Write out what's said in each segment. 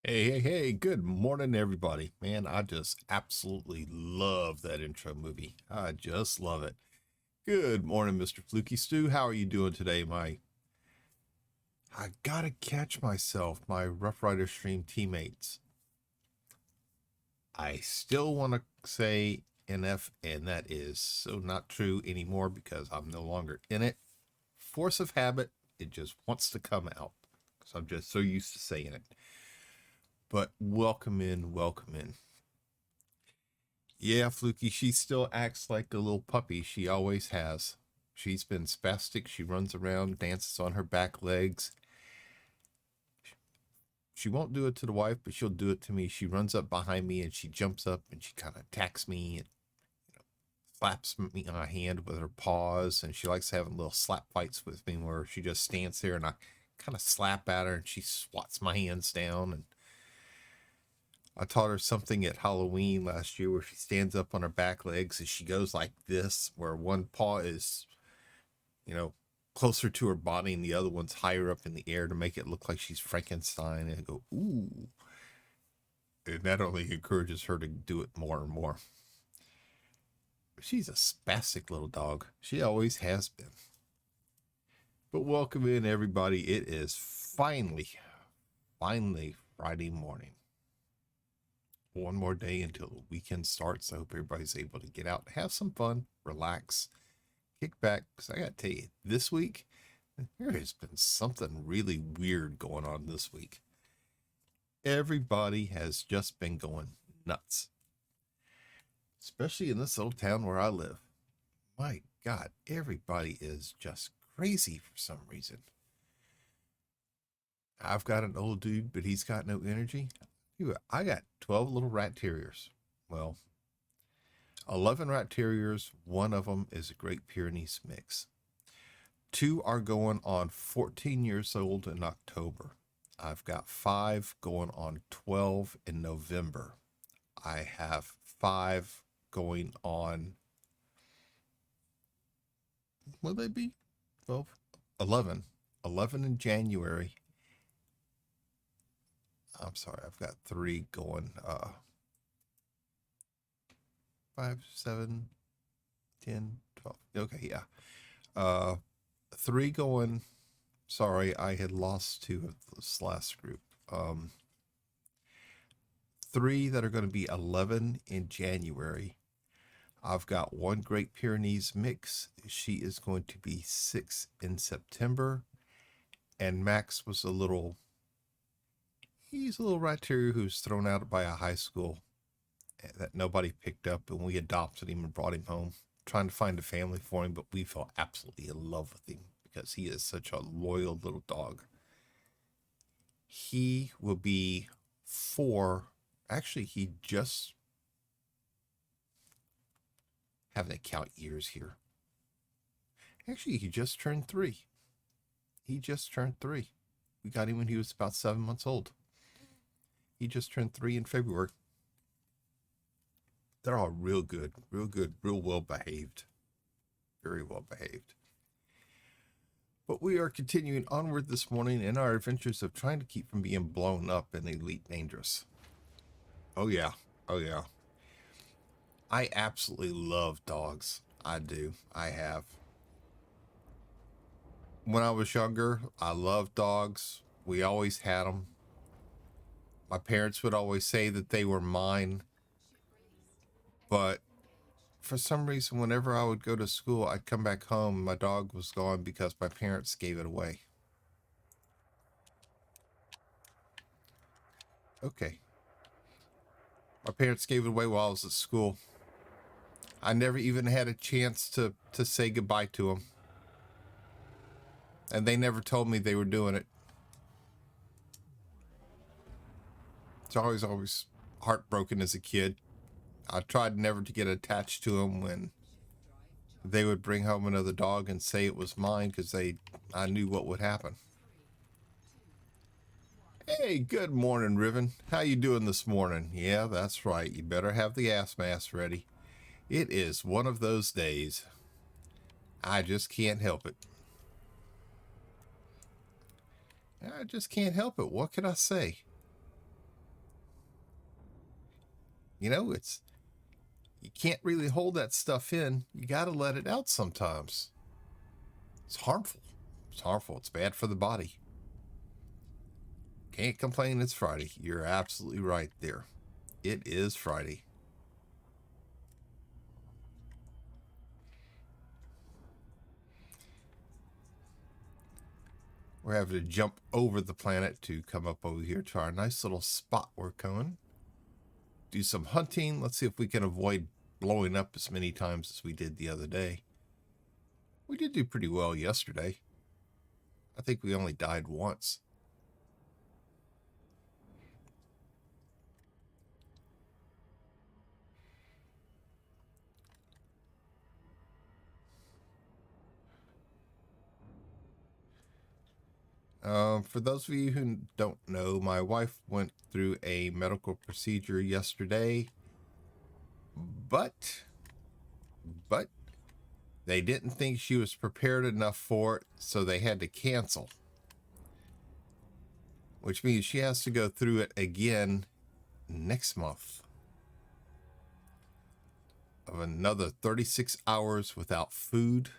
Hey, good morning, everybody. Man, I just absolutely love that intro movie. I just love it. Good morning, Mr. Fluky Stew. How are you doing today, I gotta catch myself, my Rough Rider stream teammates. I still want to say NF, and that is so not true anymore because I'm no longer in it. Force of habit, it just wants to come out because I'm just so used to saying it. But welcome in, welcome in. Yeah, Fluky, she still acts like a little puppy. She always has. She's been spastic. She runs around, dances on her back legs. She won't do it to the wife, but she'll do it to me. She runs up behind me and she jumps up and she kind of attacks me and slaps me on my hand with her paws. And she likes having little slap fights with me where she just stands there and I kind of slap at her and she swats my hands down. And I taught her something at Halloween last year where she stands up on her back legs and she goes like this, where one paw is, you know, closer to her body and the other one's higher up in the air to make it look like she's Frankenstein. And I go, ooh. And that only encourages her to do it more and more. She's a spastic little dog. She always has been. But welcome in, everybody. It is finally Friday morning. One more day until the weekend starts. I hope everybody's able to get out, have some fun, relax, kick back. Because I got to tell you, this week, there has been something really weird going on this week. Everybody has just been going nuts, especially in this little town where I live. My God, everybody is just crazy for some reason. I've got an old dude, but he's got no energy. I got 12 little rat terriers. Well, 11 rat terriers. One of them is a Great Pyrenees mix. Two are going on 14 years old in October. I've got 5 going on 12 in November. I have 5 going on, will they be 12? 11. 11 in January. I'm sorry, I've got 3 going 5, 7, 10, 12. Okay, yeah. 3 going, sorry, I had lost 2 of this last group. 3 that are going to be 11 in January. I've got 1 Great Pyrenees mix. She is going to be 6 in September. And Max was he's a little rat terrier who's thrown out by a high school that nobody picked up, and we adopted him and brought him home, trying to find a family for him, but we fell absolutely in love with him because he is such a loyal little dog. He will be 4. Actually, he just, having to count years here. Actually, he just turned 3. He just turned 3. We got him when he was about 7 months old. He just turned 3 in February. They're all real good, real well behaved. Very well behaved. But we are continuing onward this morning in our adventures of trying to keep from being blown up in Elite Dangerous. Oh yeah. I absolutely love dogs. I do. I have. When I was younger, I loved dogs. We always had them. My parents would always say that they were mine. But for some reason, whenever I would go to school, I'd come back home, my dog was gone because my parents gave it away. Okay. My parents gave it away while I was at school. I never even had a chance to say goodbye to them. And they never told me they were doing it. So I was always heartbroken as a kid. I tried never to get attached to them when they would bring home another dog and say it was mine because I knew what would happen. Hey, good morning, Riven. How you doing this morning? Yeah, that's right. You better have the ass mask ready. It is one of those days. I just can't help it. I just can't help it. What can I say? You can't really hold that stuff in. You got to let it out sometimes. It's harmful. It's harmful. It's bad for the body. Can't complain it's Friday. You're absolutely right there. It is Friday. We're having to jump over the planet to come up over here to our nice little spot we're going. Do some hunting. Let's see if we can avoid blowing up as many times as we did the other day. We did do pretty well yesterday. I think we only died once. For those of you who don't know, my wife went through a medical procedure yesterday, but they didn't think she was prepared enough for it, so they had to cancel. Which means she has to go through it again next month. Of another 36 hours without food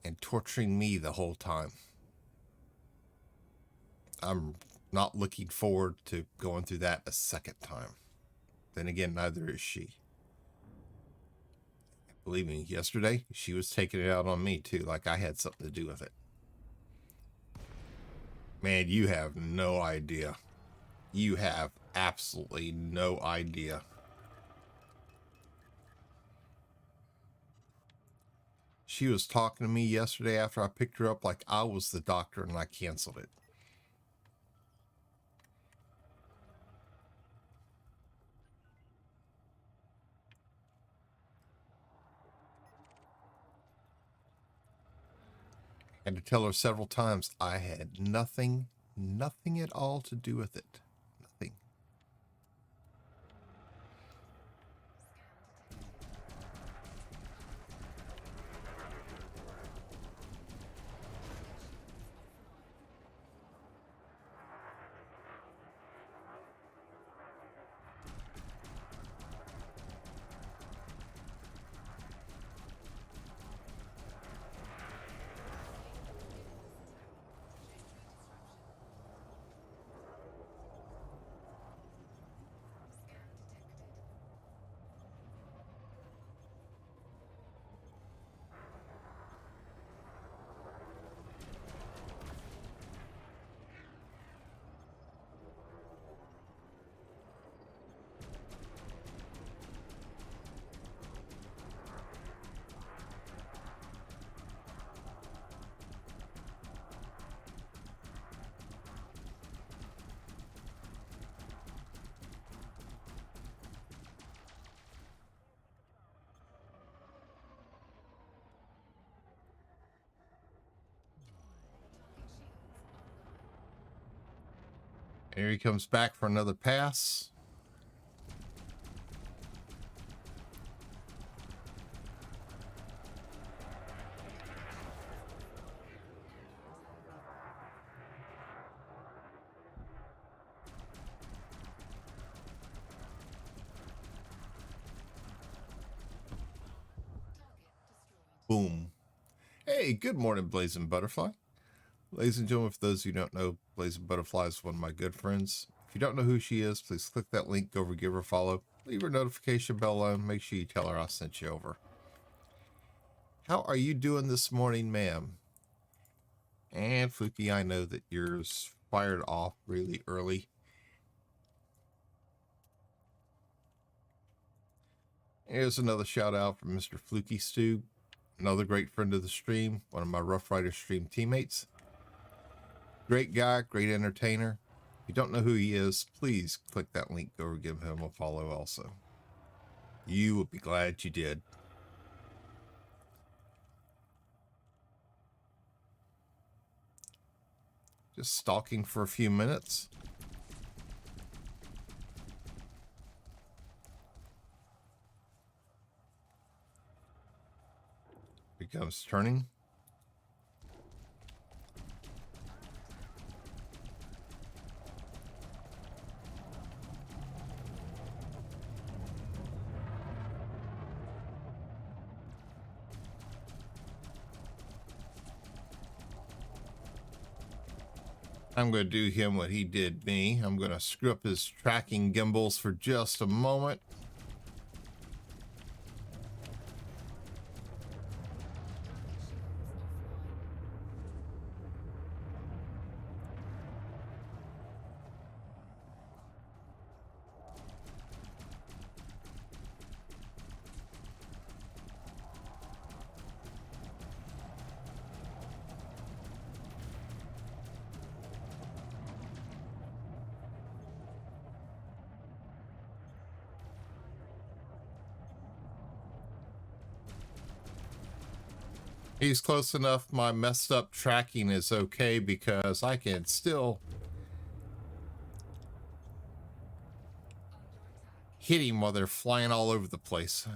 and torturing me the whole time. I'm not looking forward to going through that a second time. Then again, neither is she. Believe me, yesterday, she was taking it out on me too, like I had something to do with it. Man, you have no idea. You have absolutely no idea. She was talking to me yesterday after I picked her up like I was the doctor and I canceled it. And to tell her several times I had nothing at all to do with it. Nothing. Here he comes back for another pass. Boom. Hey, good morning, Blazing Butterfly. Ladies and gentlemen, for those of you who don't know, Blazing Butterfly is one of my good friends. If you don't know who she is, please click that link, go over, give her a follow, leave her notification bell on, make sure you tell her I sent you over. How are you doing this morning, ma'am? And Fluky, I know that yours fired off really early. Here's another shout out from Mr. Fluky Stew, another great friend of the stream, one of my Rough Rider stream teammates. Great guy, great entertainer. If you don't know who he is, please click that link, go or give him a follow also. You will be glad you did. Just stalking for a few minutes. Becomes turning. I'm going to do him what he did me. I'm going to screw up his tracking gimbals for just a moment. He's close enough. My messed up tracking is okay because I can still hit him while they're flying all over the place.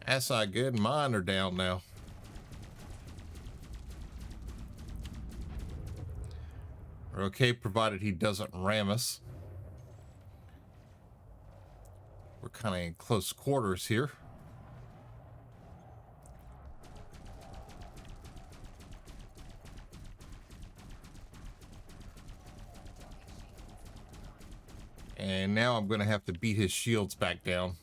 That's not good. Mine are down now. We're okay, provided he doesn't ram us. We're kind of in close quarters here. And now I'm going to have to beat his shields back down.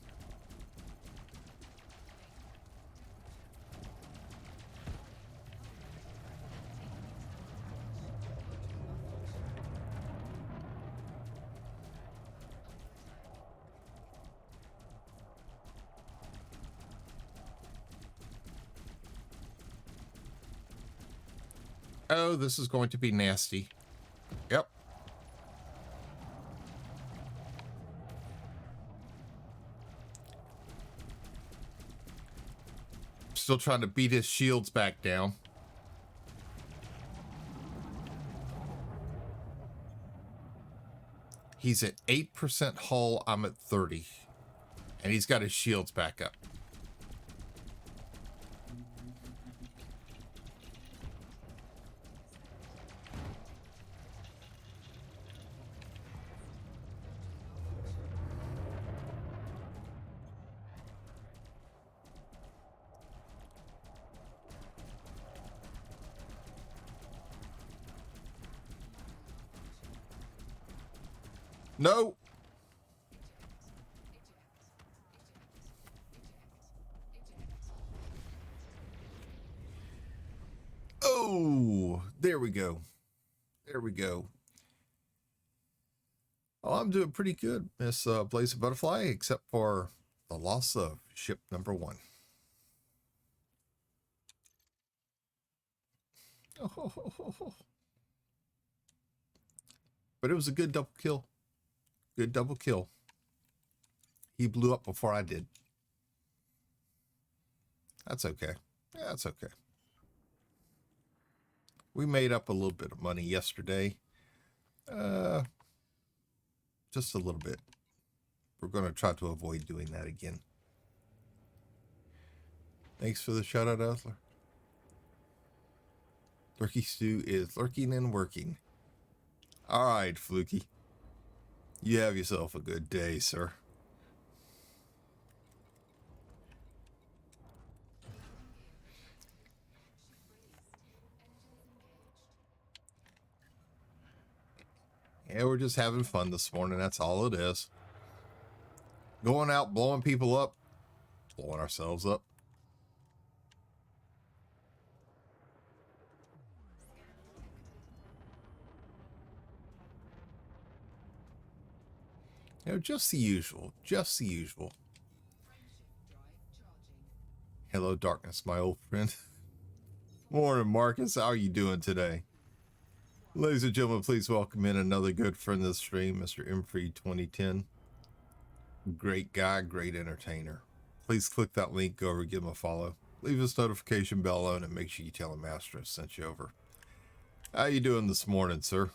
Oh, this is going to be nasty. Yep. Still trying to beat his shields back down. He's at 8% hull. I'm at 30. And he's got his shields back up. No. Oh, there we go. There we go. Oh, I'm doing pretty good, Miss Blaze of Butterfly, except for the loss of ship number 1. Oh. But it was a good double kill. Good double kill. He blew up before I did. That's okay. Yeah, that's okay. We made up a little bit of money yesterday. Just a little bit. We're going to try to avoid doing that again. Thanks for the shout out, Osler. Lurky Stew is lurking and working. All right, Fluky. You have yourself a good day, sir. Yeah, we're just having fun this morning. That's all it is. Going out, blowing people up, blowing ourselves up. You know, just the usual. Just the usual. Hello, darkness, my old friend. Morning, Marcus. How are you doing today? Ladies and gentlemen, please welcome in another good friend of the stream, Mr. Mfree 2010. Great guy, great entertainer. Please click that link, go over, give him a follow. Leave his notification bell on and make sure you tell him Master sent you over. How you doing this morning, sir?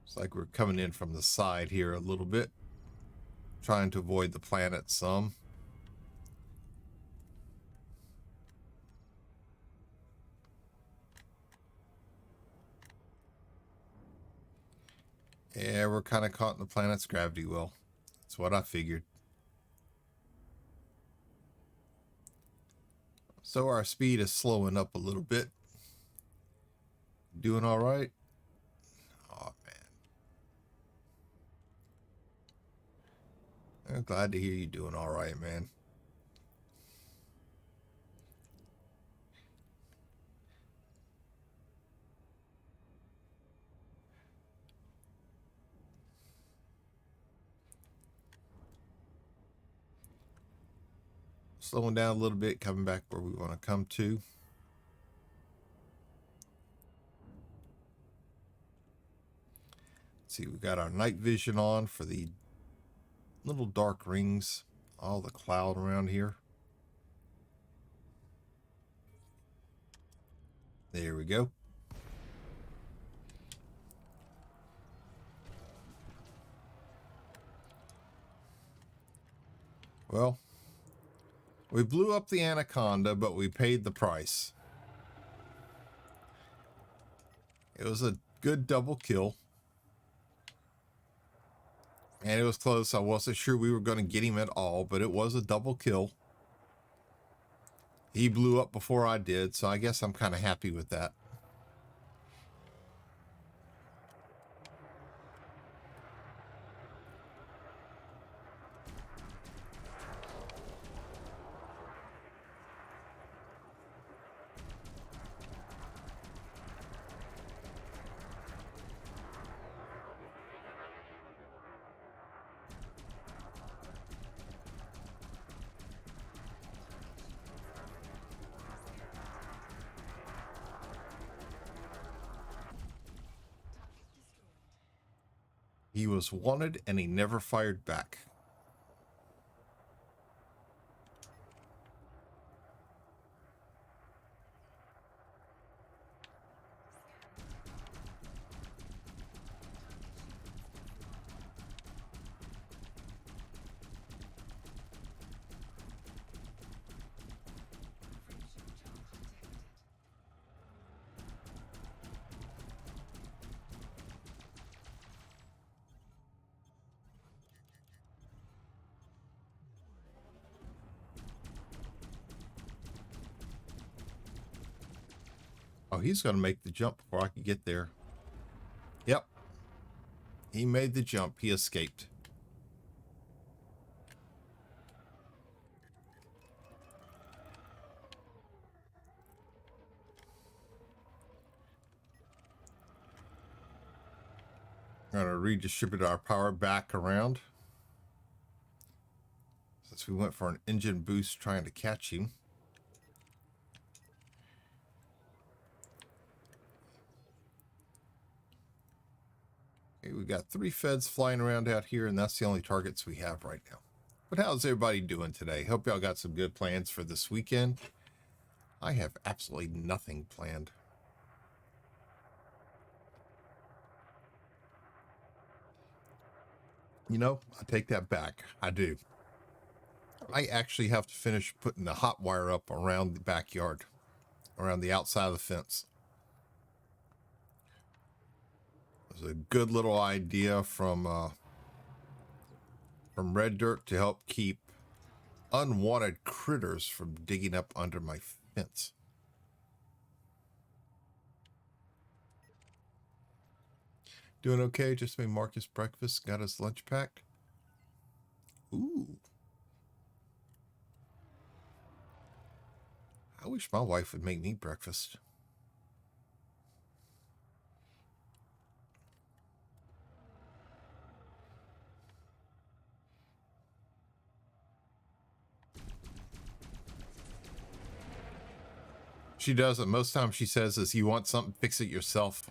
It's like we're coming in from the side here a little bit. trying to avoid the planet some. Yeah, we're kind of caught in the planet's gravity well. That's what I figured. So our speed is slowing up a little bit. Doing all right? Oh, man. I'm glad to hear you doing all right, man. Slowing down a little bit, coming back where we want to come to. Let's see, we got our night vision on for the little dark rings, all the cloud around here. There we go. Well, we blew up the Anaconda, but we paid the price. It was a good double kill. And it was close. I wasn't sure we were going to get him at all, but it was a double kill. He blew up before I did, so I guess I'm kind of happy with that. He was wanted and he never fired back. Oh, he's going to make the jump before I can get there. Yep. He made the jump. He escaped. I'm going to redistribute our power back around. Since we went for an engine boost trying to catch him. Okay, we got 3 feds flying around out here, and that's the only targets we have right now. But how's everybody doing today? Hope y'all got some good plans for this weekend. I have absolutely nothing planned. You know, I take that back. I do. I actually have to finish putting the hot wire up around the backyard, around the outside of the fence. It was a good little idea from Red Dirt to help keep unwanted critters from digging up under my fence. Doing okay? Just made Marcus breakfast. Got his lunch pack. Ooh. I wish my wife would make me breakfast. She doesn't. Most times she says is, you want something, fix it yourself.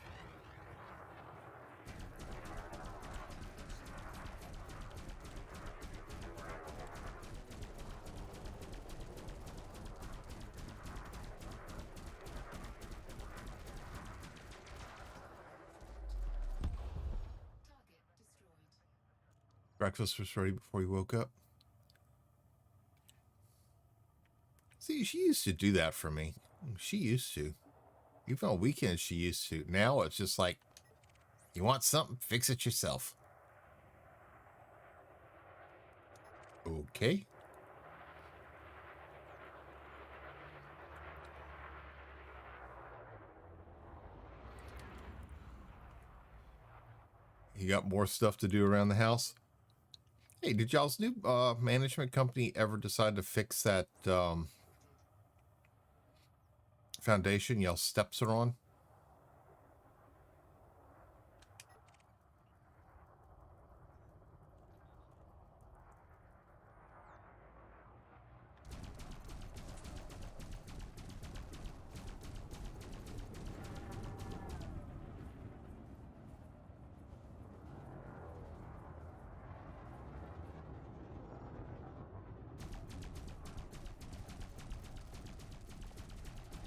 breakfast was ready before you woke up. See, she used to do that for me. She used to. Even on weekends, she used to. Now it's just like, you want something? Fix it yourself. Okay. You got more stuff to do around the house? Hey, did y'all's new management company ever decide to fix that foundation y'all steps are on?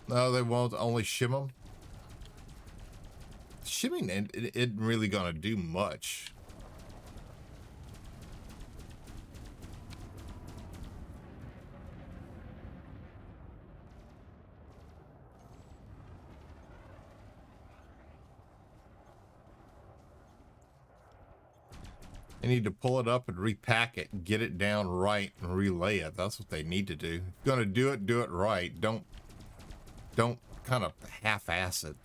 No, they won't. Only shim them. Shimming it isn't really gonna do much. They need to pull it up and repack it and get it down right and relay it. That's what they need to do. If you're gonna do it right. Don't kind of half-ass it.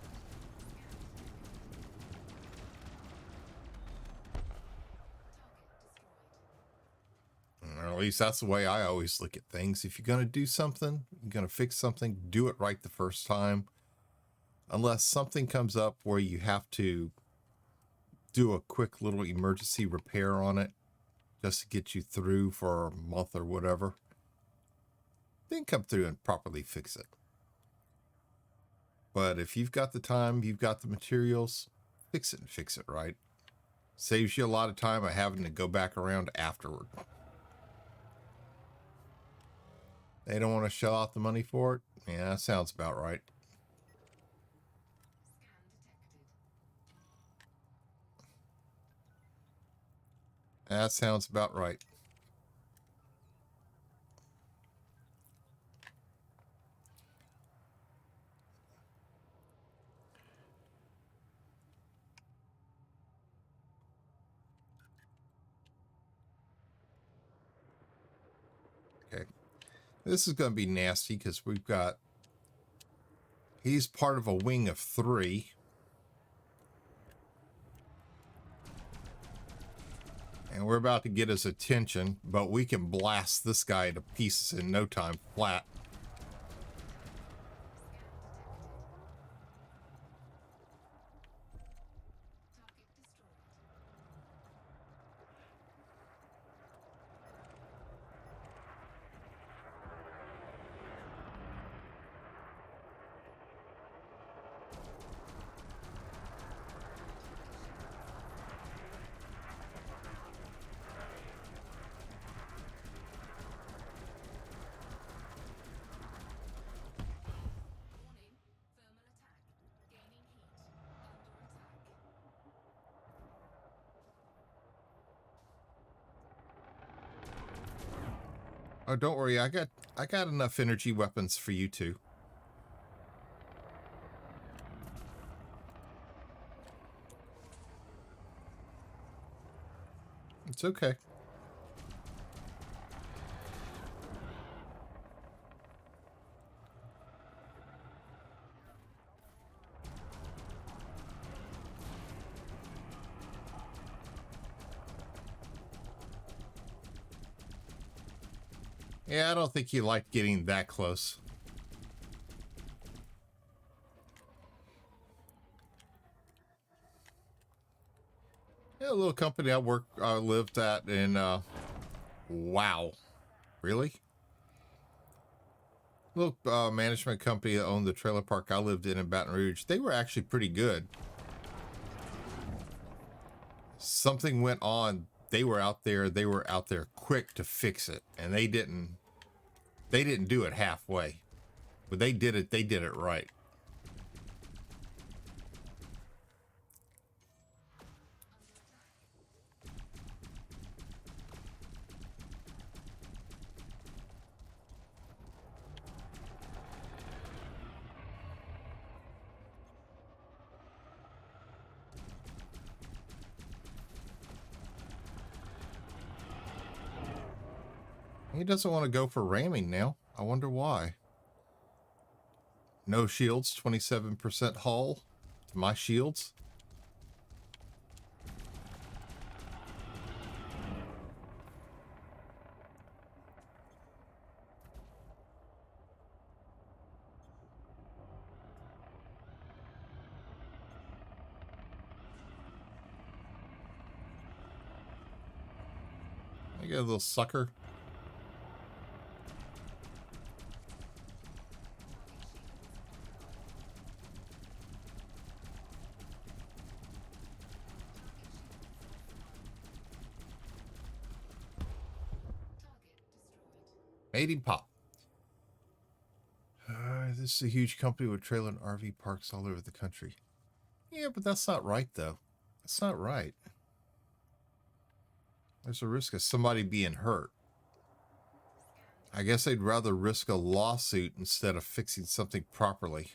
Or at least that's the way I always look at things. If you're gonna do something, you're gonna fix something, do it right the first time. Unless something comes up where you have to do a quick little emergency repair on it just to get you through for a month or whatever, then come through and properly fix it. But if you've got the time, you've got the materials, fix it and fix it right. Saves you a lot of time of having to go back around afterward. They don't want to shell out the money for it? Yeah, that sounds about right. That sounds about right. Okay. This is going to be nasty because we've got... He's part of a wing of 3. And we're about to get his attention, but we can blast this guy to pieces in no time flat. Oh, don't worry. I got enough energy weapons for you two. It's okay. Yeah, I don't think he liked getting that close. Yeah, a little company I lived at in, wow. Really? Little management company that owned the trailer park I lived in Baton Rouge. They were actually pretty good. Something went on. They were out there quick to fix it. And they didn't do it halfway. But they did it right. He doesn't want to go for ramming now. I wonder why. No shields, 27% hull to my shields. I get a little sucker. Made him pop. This is a huge company with trailer and RV parks all over the country. Yeah, but that's not right, though. That's not right. There's a risk of somebody being hurt. I guess they'd rather risk a lawsuit instead of fixing something properly.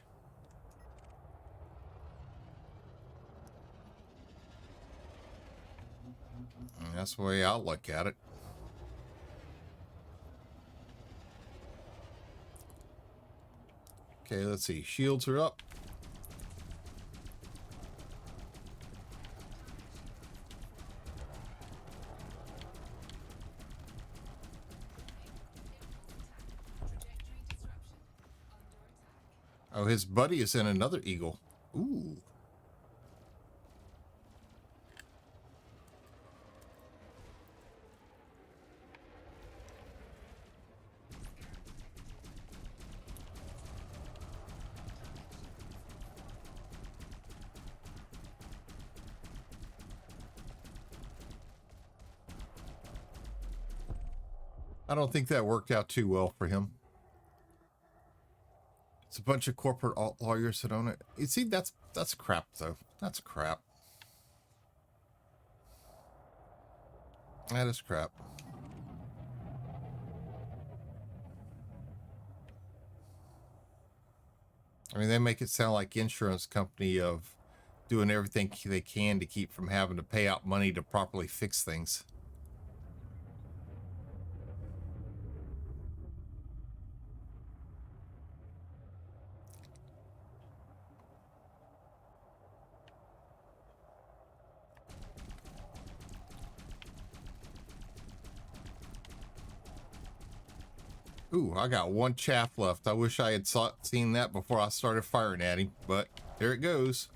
And that's the way I'll look at it. Okay, let's see. Shields are up. Oh, his buddy is in another Eagle. Ooh. I don't think that worked out too well for him. It's a bunch of corporate lawyers that own it. You see, that's crap, though. That's crap. That is crap. I mean, they make it sound like insurance company of doing everything they can to keep from having to pay out money to properly fix things. Ooh, I got one chaff left. I wish I had seen that before I started firing at him, but there it goes.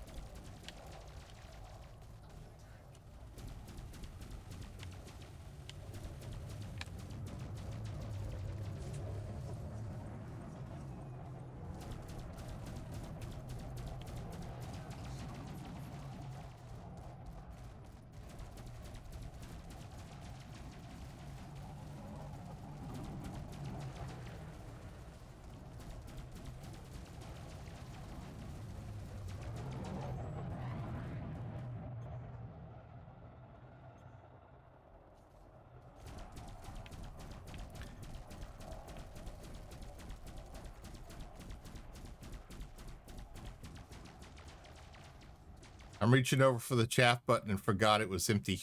I'm reaching over for the chaff button and forgot it was empty.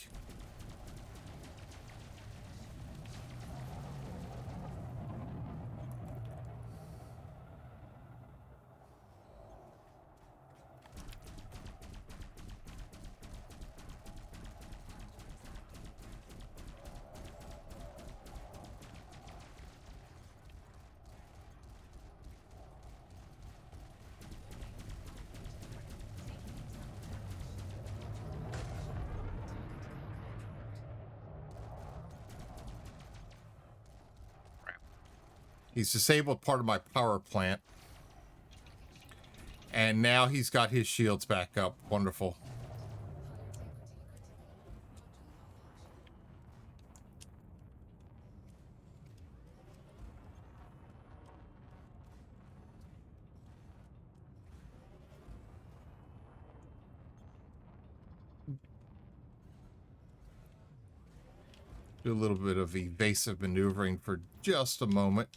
He's disabled part of my power plant. And now he's got his shields back up. Wonderful. Do a little bit of evasive maneuvering for just a moment.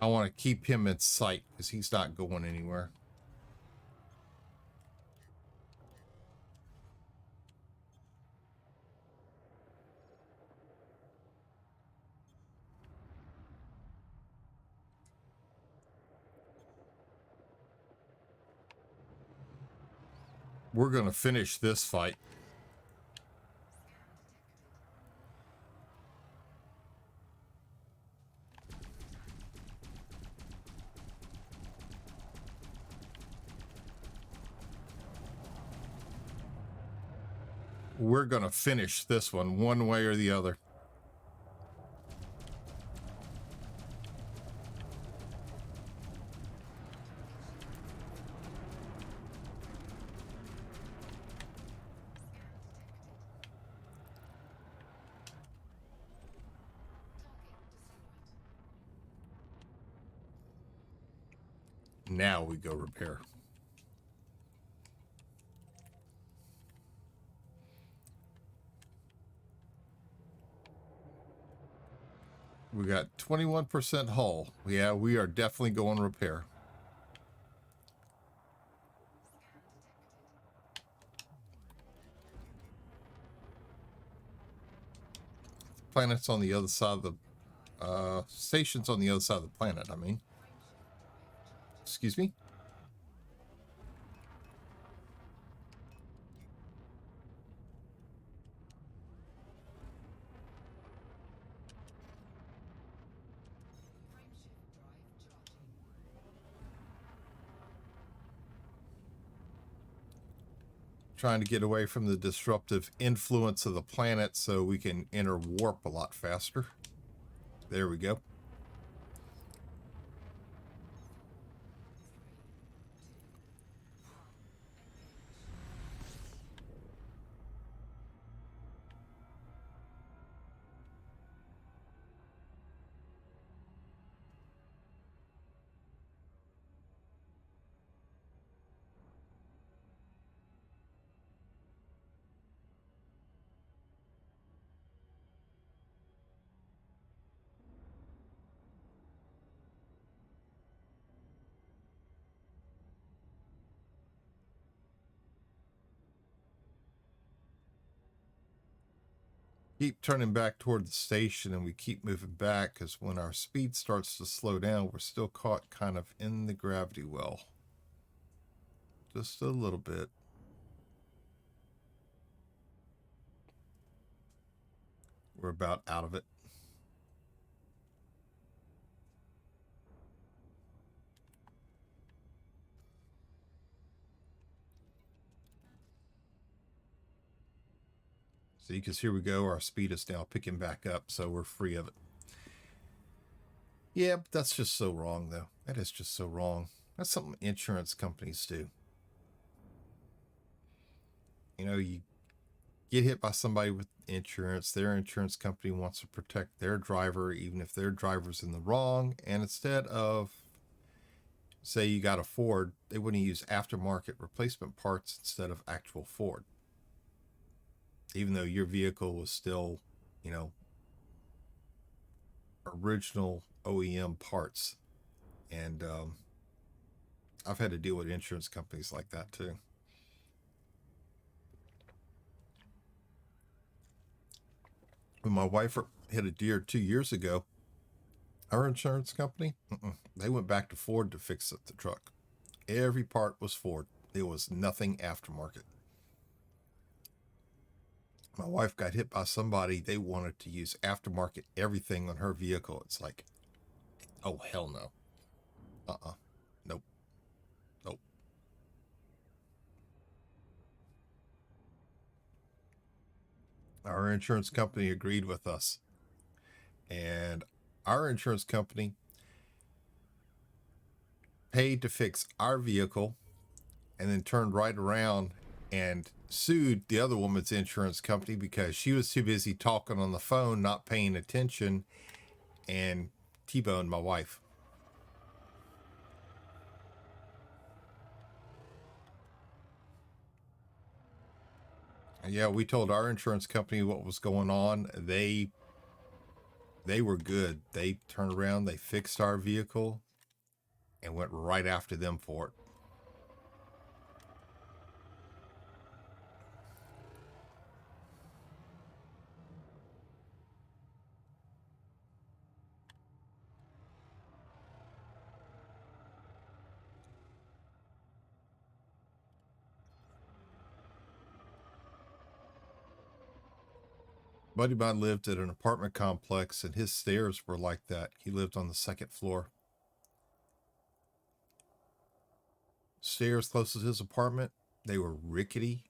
I want to keep him in sight because he's not going anywhere. We're going to finish this fight. We're going to finish this one way or the other. Now we go repair. We got 21% hull. Yeah, we are definitely going repair. Planet's on the other side of the station's on the other side of the planet, I mean. Excuse me? Trying to get away from the disruptive influence of the planet so we can enter warp a lot faster. There we go. Keep turning back toward the station and we keep moving back because when our speed starts to slow down, we're still caught kind of in the gravity well. Just a little bit. We're about out of it. See, because here we go. Our speed is now picking back up, so we're free of it. Yeah, but that's just so wrong, though. That is just so wrong. That's something insurance companies do. You know, you get hit by somebody with insurance, their insurance company wants to protect their driver, even if their driver's in the wrong. And instead of, say, you got a Ford, they wouldn't use aftermarket replacement parts instead of actual Ford. Even though your vehicle was still, you know, original OEM parts. And I've had to deal with insurance companies like that too. When my wife hit a deer 2 years ago, our insurance company, they went back to Ford to fix the truck. Every part was Ford. There was nothing aftermarket. My wife got hit by somebody, they wanted to use aftermarket everything on her vehicle. It's like, oh, hell no. Nope. Nope. Our insurance company agreed with us. And our insurance company paid to fix our vehicle and then turned right around and sued the other woman's insurance company because she was too busy talking on the phone, not paying attention, and T-boned my wife. And yeah, we told our insurance company what was going on. They They were good. They turned around, they fixed our vehicle, and went right after them for it. Buddy of mine lived at an apartment complex, and his stairs were like that. He lived on the second floor. Stairs closest to his apartment, they were rickety.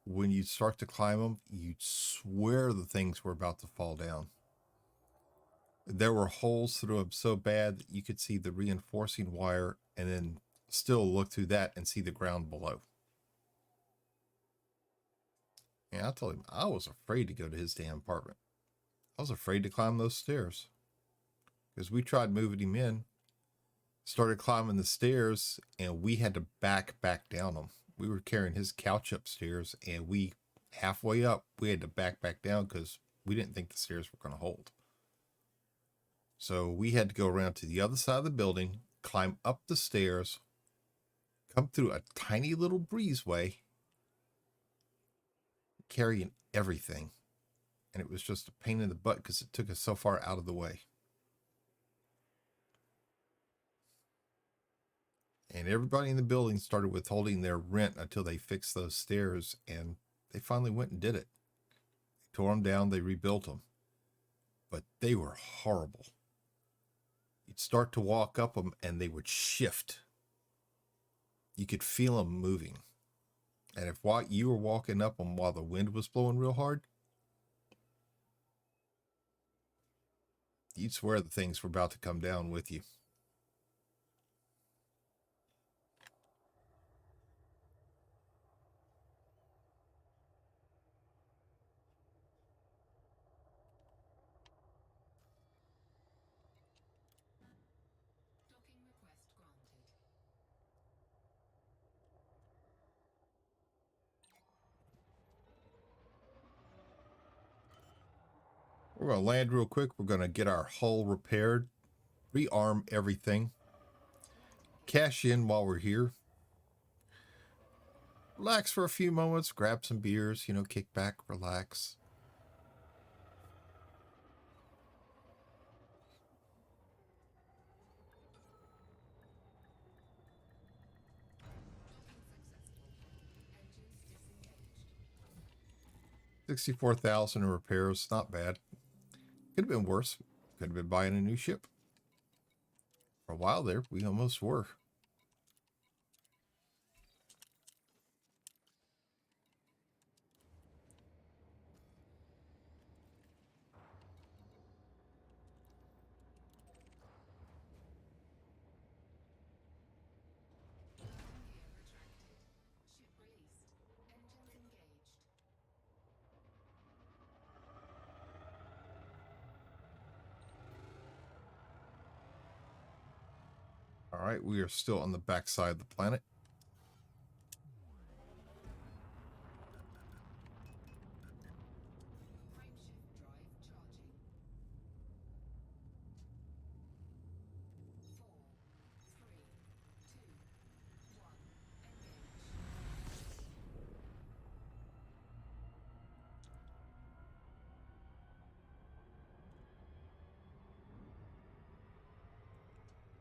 When you'd start to climb them, you'd swear the things were about to fall down. There were holes through them so bad that you could see the reinforcing wire and then still look through that and see the ground below. And I told him I was afraid to go to his damn apartment. I was afraid to climb those stairs because we tried moving him in, started climbing the stairs, and we had to back down them. We were carrying his couch upstairs, and we halfway up, we had to back down because we didn't think the stairs were going to hold. So we had to go around to the other side of the building, climb up the stairs, come through a tiny little breezeway, carrying everything. And it was just a pain in the butt because it took us so far out of the way. And everybody in the building started withholding their rent until they fixed those stairs, and they finally went and did it. They tore them down, they rebuilt them. But they were horrible. You'd start to walk up them, and they would shift. You could feel them moving. And if you were walking up them while the wind was blowing real hard, you'd swear the things were about to come down with you. We're going to land real quick. We're going to get our hull repaired, rearm everything, cash in while we're here, relax for a few moments, grab some beers, kick back, relax. $64,000 in repairs, not bad. Could have been worse. Could have been buying a new ship. For a while there, we almost were. All right, we are still on the backside of the planet.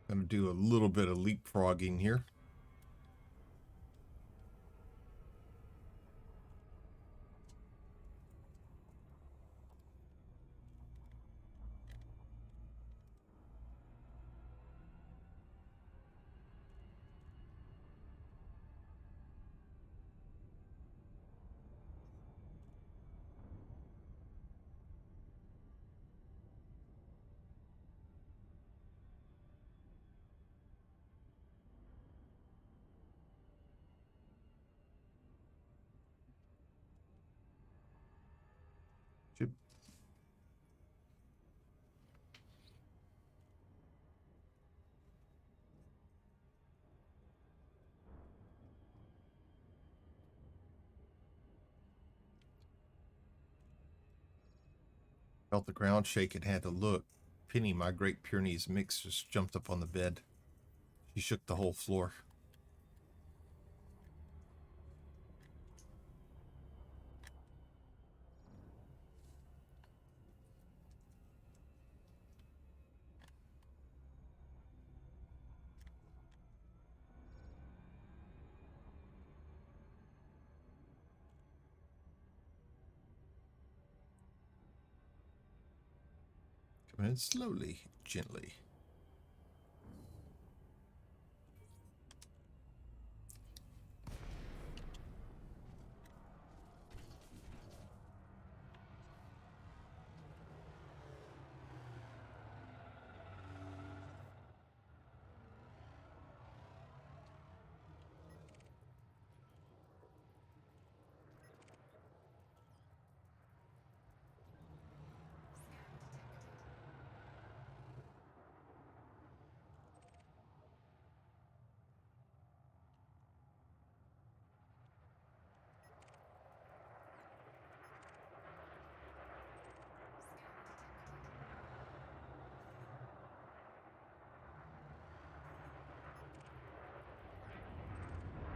Going to do a little bit of leapfrogging here. Felt the ground shake and had to look. Penny, my Great Pyrenees mix, just jumped up on the bed. She shook the whole floor. Coming in slowly, gently.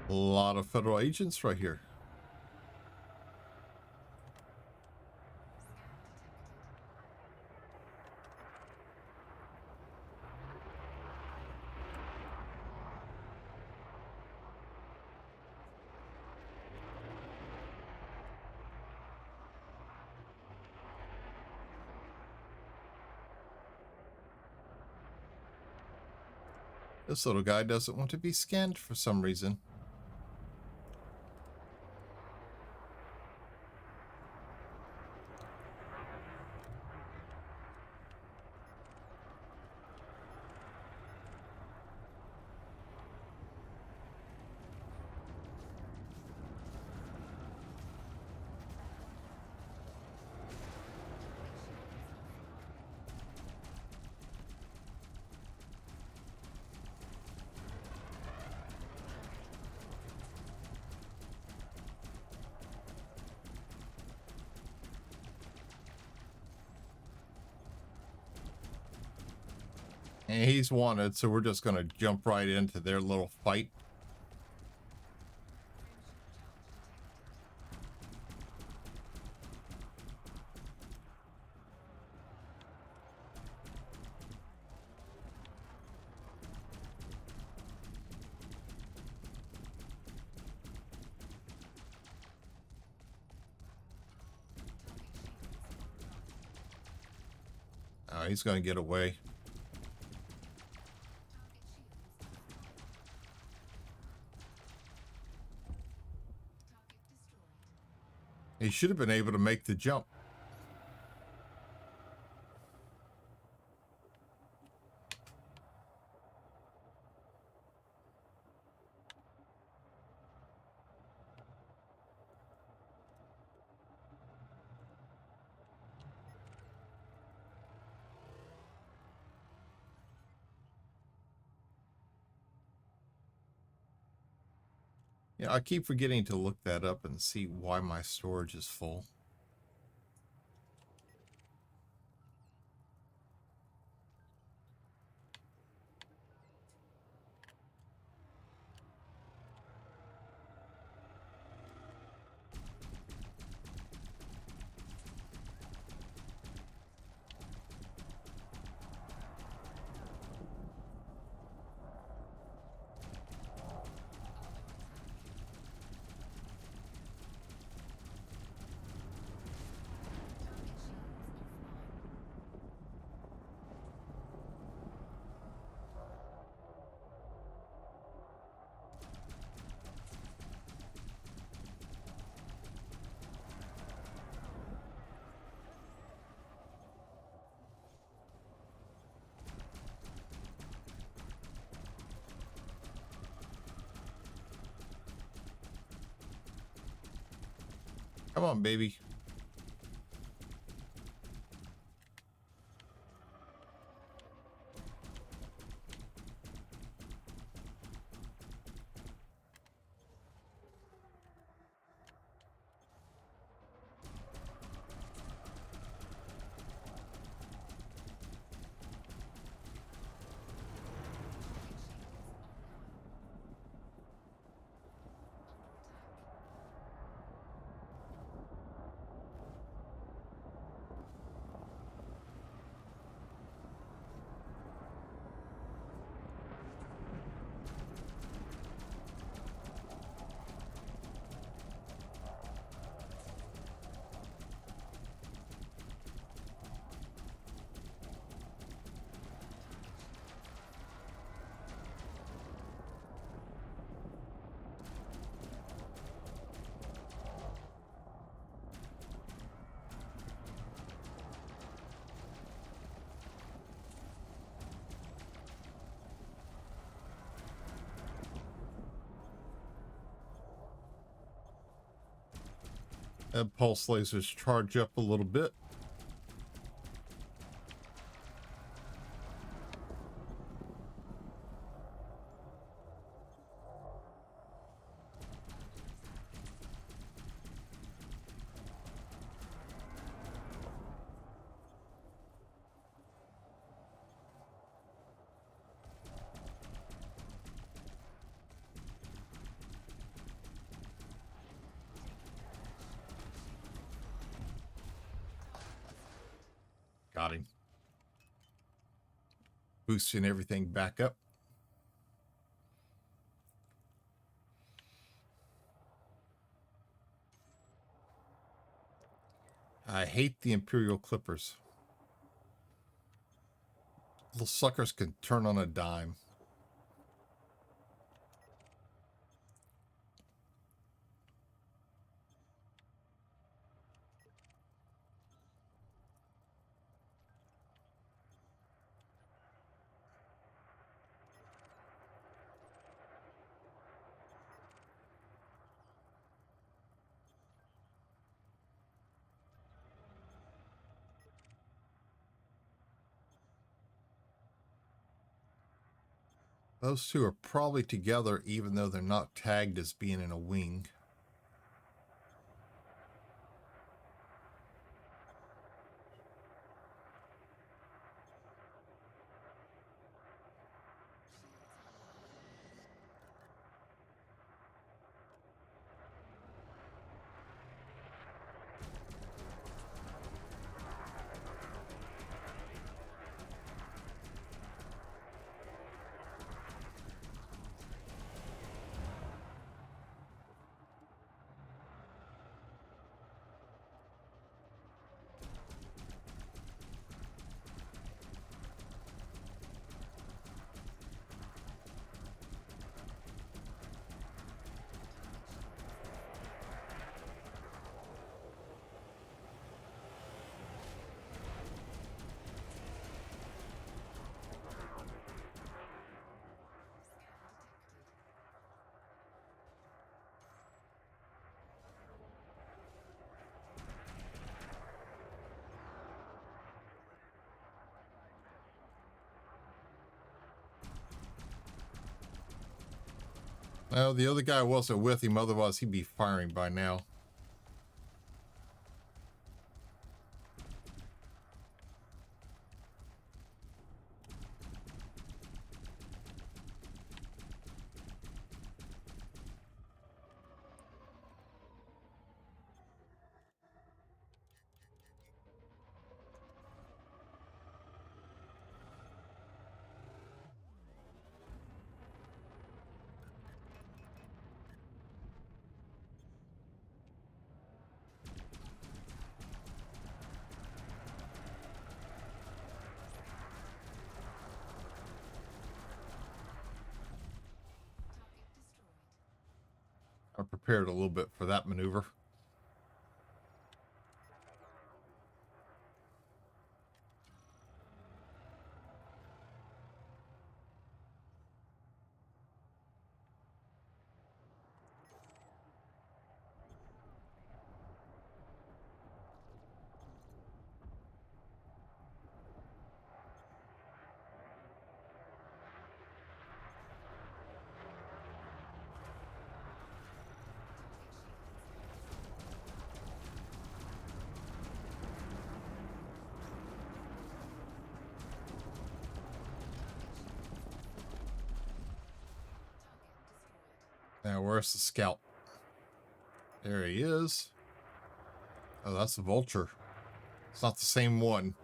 A lot of federal agents right here. This little guy doesn't want to be scanned for some reason. And he's wanted, so we're just going to jump right into their little fight. He's going to get away. He should have been able to make the jump. Yeah, I keep forgetting to look that up and see why my storage is full. Come on, baby. That pulse lasers charge up a little bit. Got him. Boosting everything back up. I hate the Imperial Clippers. Little suckers can turn on a dime. Those two are probably together even though they're not tagged as being in a wing. Well, the other guy wasn't with him, otherwise he'd be firing by now. I prepared a little bit for that maneuver. Now, where's the scout? There he is. Oh, that's a vulture. It's not the same one.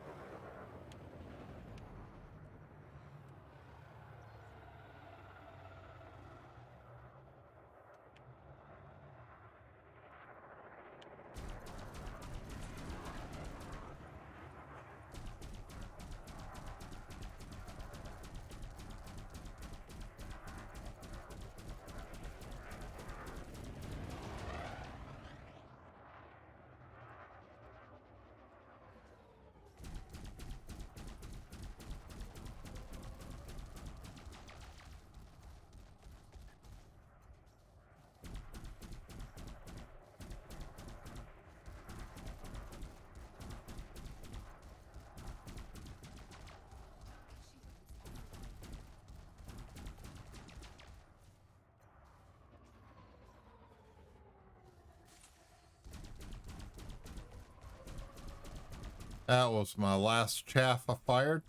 That was my last chaff I fired.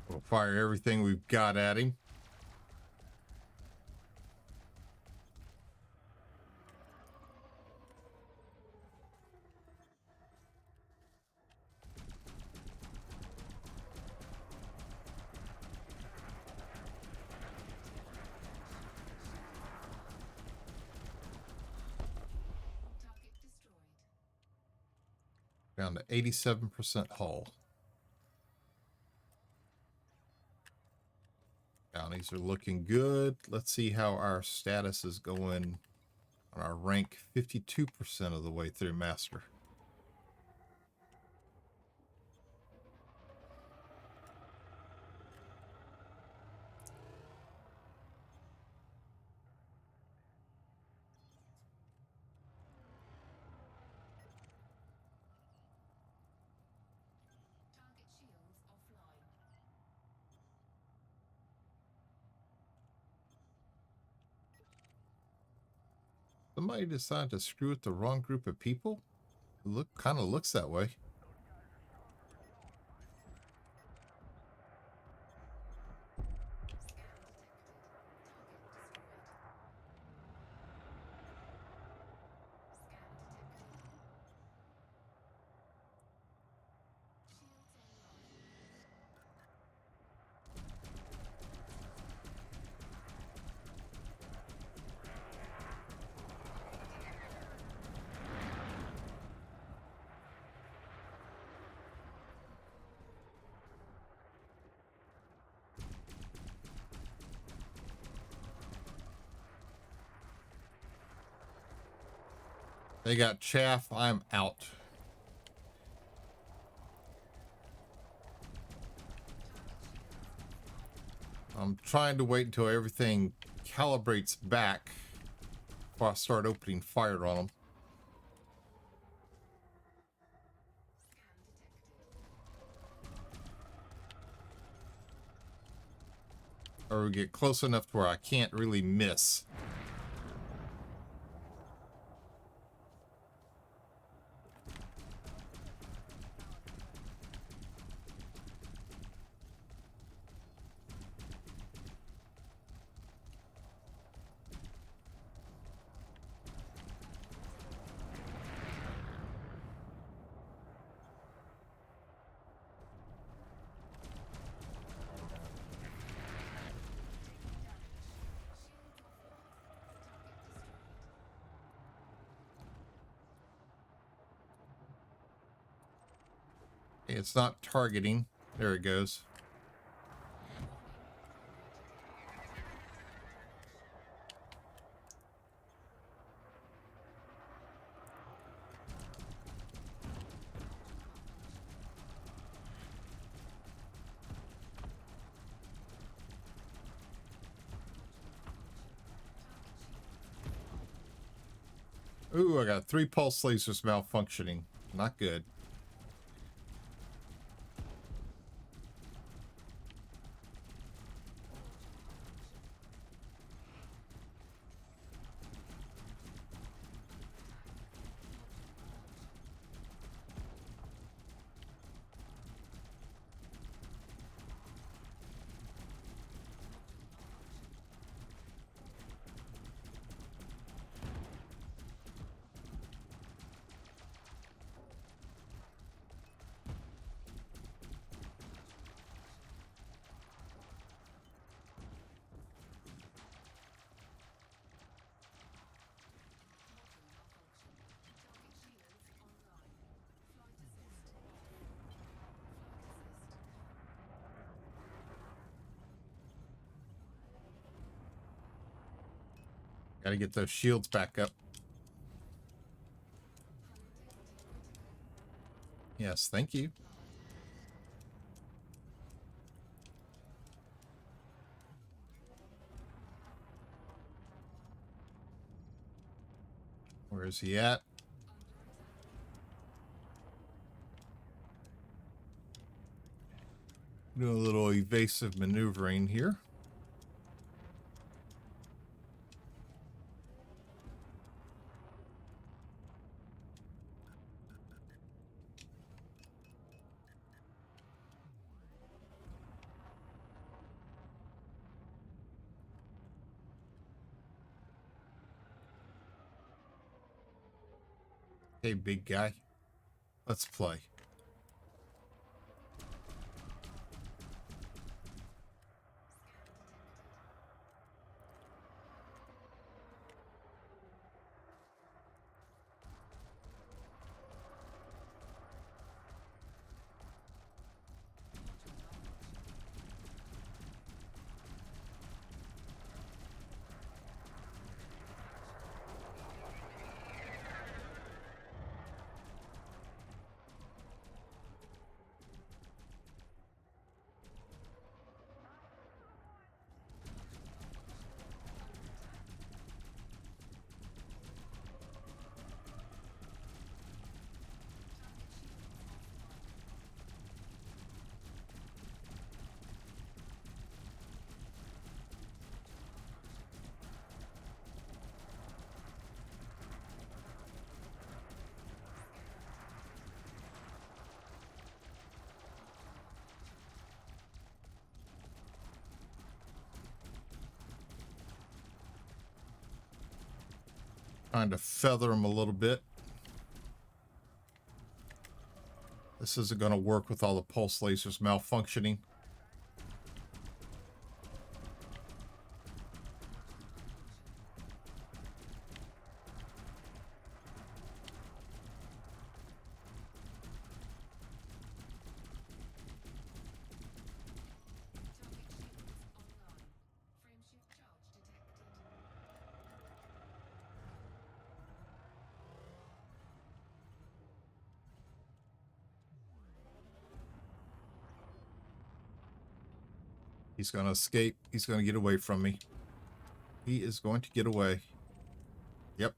We'll fire everything we've got at him. Down to 87% hull. Bounties are looking good. Let's see how our status is going on our rank. 52% of the way through master. Somebody decided to screw with the wrong group of people? It kind of looks that way. They got chaff. I'm out. I'm trying to wait until everything calibrates back before I start opening fire on them. Or we get close enough to where I can't really miss. It's not targeting. There it goes. Ooh, I got 3 pulse lasers malfunctioning. Not good. Gotta get those shields back up. Yes, thank you. Where is he at? Do a little evasive maneuvering here. Hey, big guy. Let's play. Trying to feather him a little bit. This isn't going to work with all the pulse lasers malfunctioning. He's going to escape. He's going to get away from me. He is going to get away. Yep.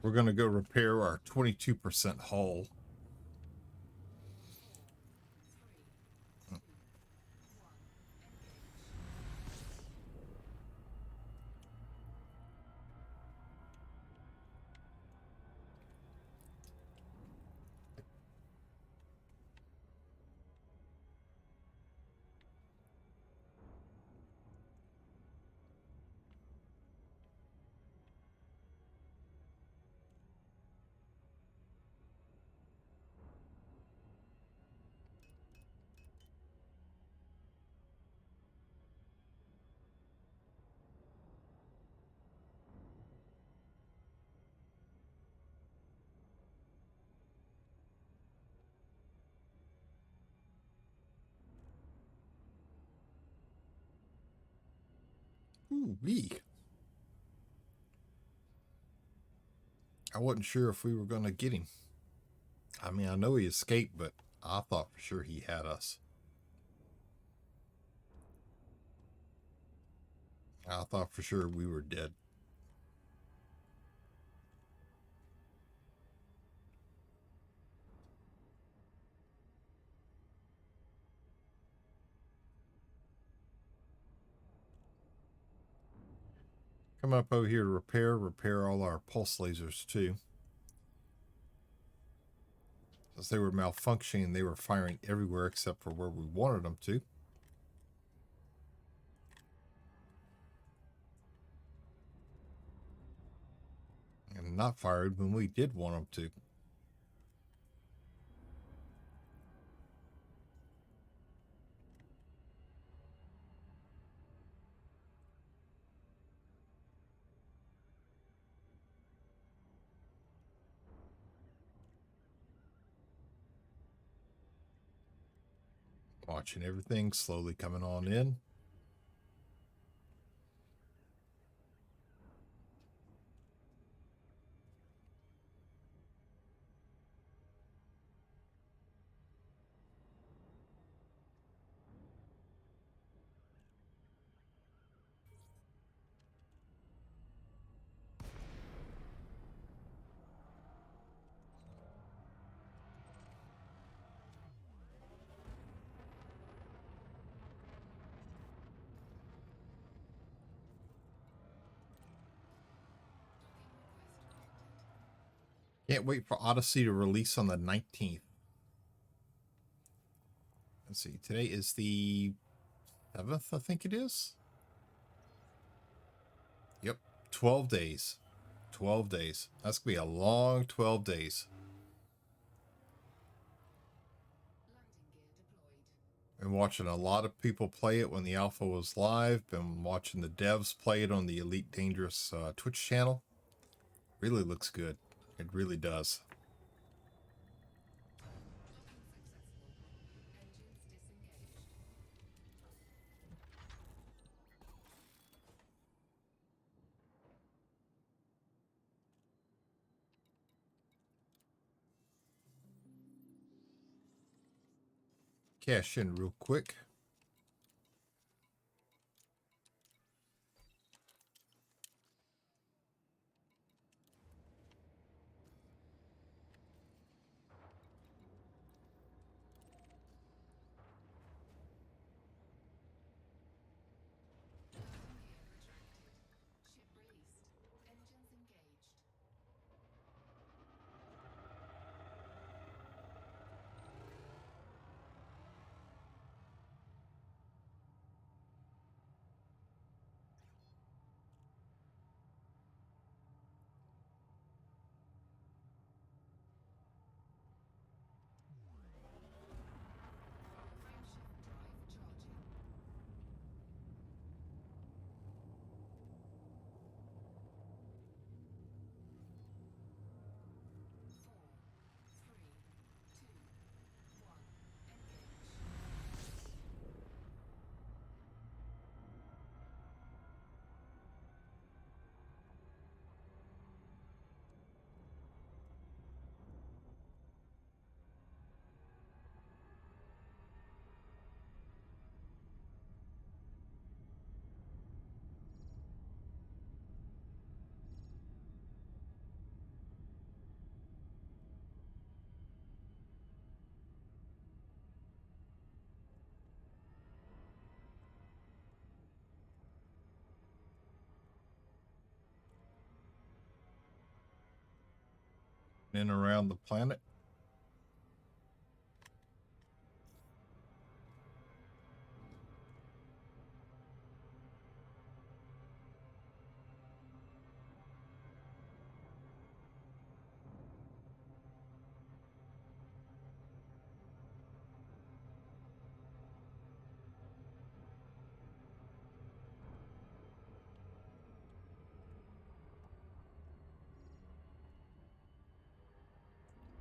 We're going to go repair our 22% hull. Ooh-wee. I wasn't sure if we were going to get him. I mean, I know he escaped, but I thought for sure he had us. I thought for sure we were dead. Come up over here to repair all our pulse lasers too. As they were malfunctioning, they were firing everywhere except for where we wanted them to. And not fired when we did want them to. watching everything slowly coming on in. Can't wait for Odyssey to release on the 19th. Let's see, today is the 7th, I think it is. Yep, 12 days. 12 days. That's going to be a long 12 days. Been watching a lot of people play it when the alpha was live. Been watching the devs play it on the Elite Dangerous Twitch channel. Really looks good. It really does. Cash in real quick. In around the planet.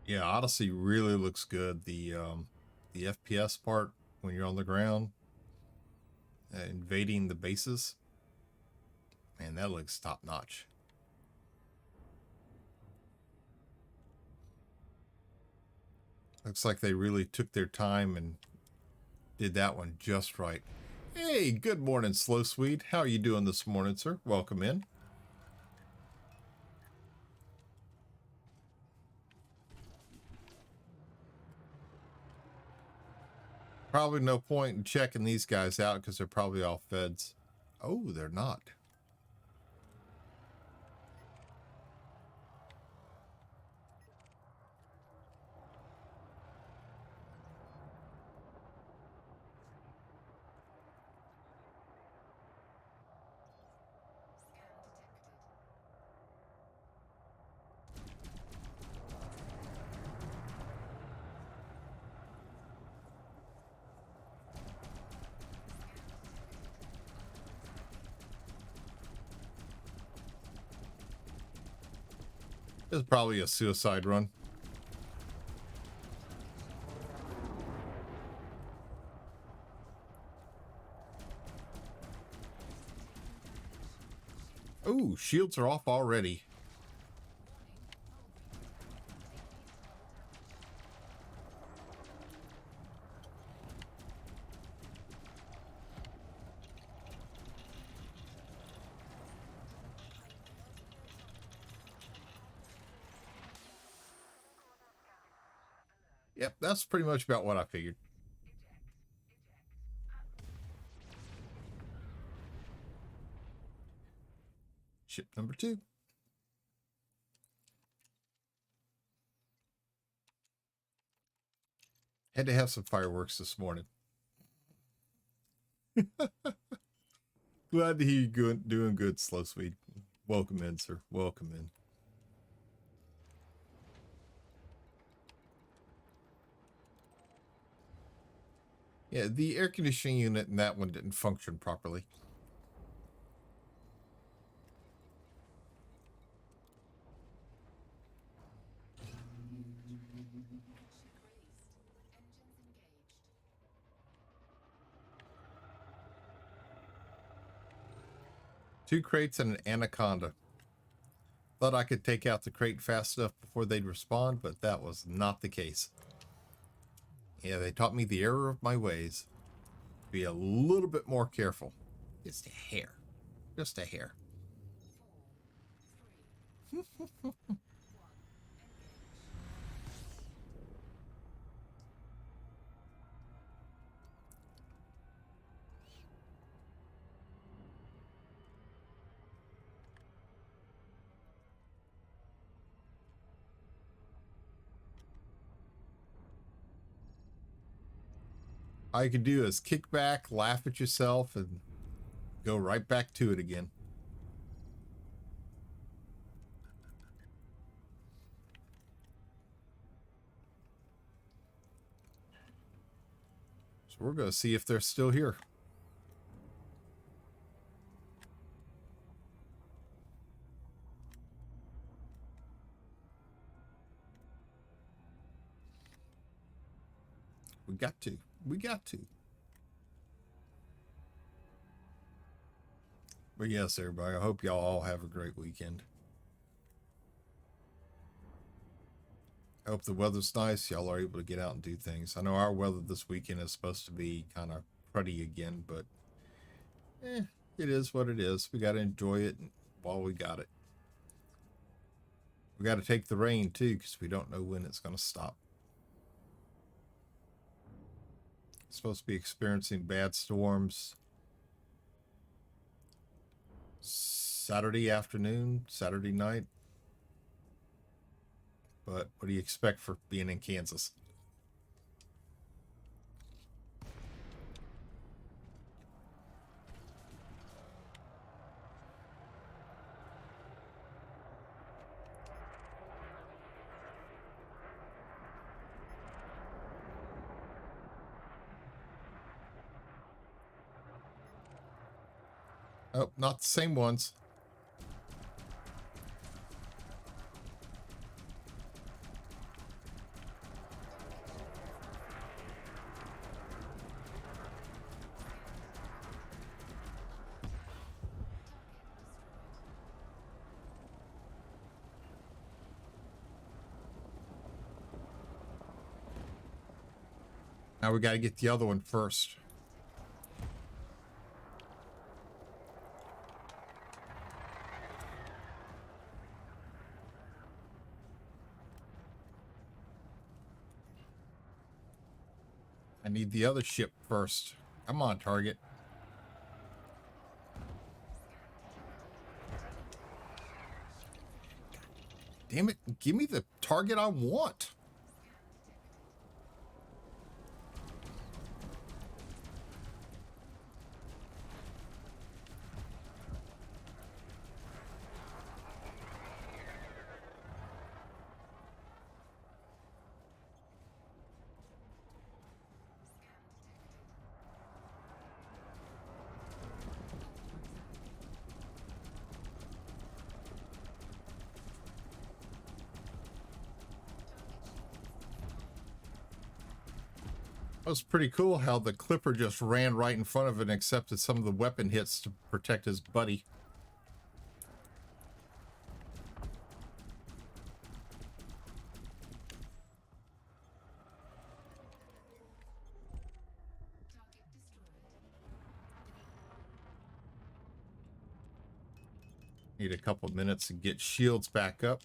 Yeah, Odyssey really looks good. The FPS part when you're on the ground, invading the bases, man, that looks top notch. Looks like they really took their time and did that one just right. Hey, good morning, Slow Swede. How are you doing this morning, sir? Welcome in. Probably no point in checking these guys out because they're probably all feds. Oh, they're not. It's probably a suicide run. Oh, shields are off already. Yep, that's pretty much about what I figured. Ship number 2. Had to have some fireworks this morning. Glad to hear you doing good, Slow Sweet. Welcome in, sir. Welcome in. Yeah, the air conditioning unit in that one didn't function properly. Two crates and an anaconda. Thought I could take out the crate fast enough before they'd respond, but that was not the case. Yeah, they taught me the error of my ways. Be a little bit more careful. Just a hair. Just a hair. All you can do is kick back, laugh at yourself, and go right back to it again. So we're going to see if they're still here. We got to. We got to. But yes, everybody, I hope y'all all have a great weekend. I hope the weather's nice. Y'all are able to get out and do things. I know our weather this weekend is supposed to be kind of cruddy again, but it is what it is. We got to enjoy it while we got it. We got to take the rain too, because we don't know when it's going to stop. It's supposed to be experiencing bad storms Saturday afternoon, Saturday night. But what do you expect for being in Kansas? Oh, not the same ones. Now we got to get the other one first. I need the other ship first. Come on, target. Damn it, give me the target I want. That was pretty cool how the Clipper just ran right in front of it and accepted some of the weapon hits to protect his buddy. Need a couple of minutes to get shields back up.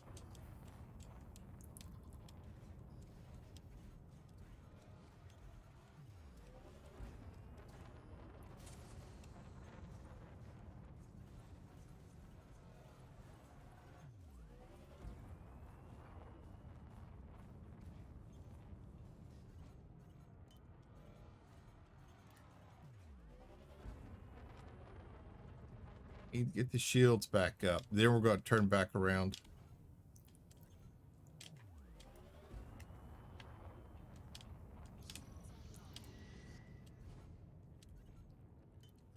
Need to get the shields back up. Then we're going to turn back around.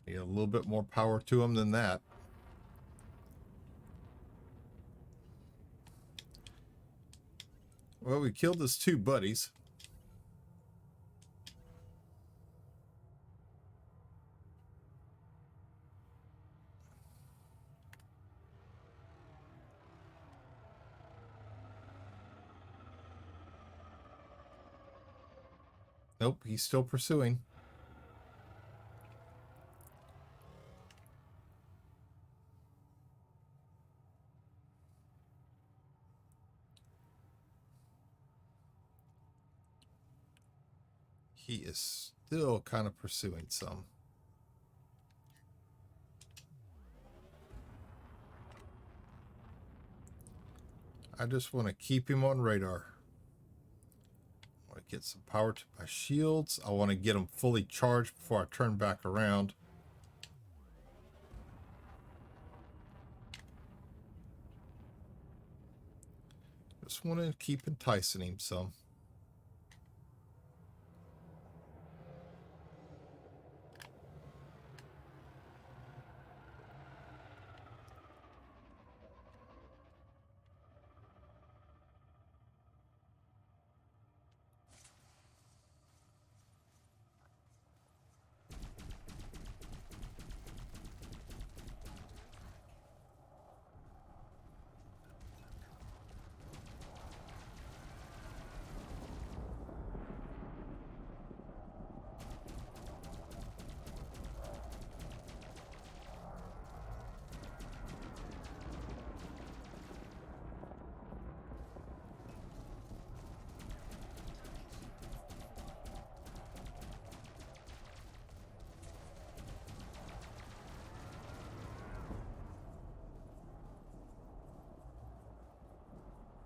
Need a little bit more power to them than that. Well, we killed his two buddies. Nope, he's still pursuing. He is still kind of pursuing some. I just want to keep him on radar. I want to get some power to my shields. I want to get them fully charged before I turn back around. Just want to keep enticing him some.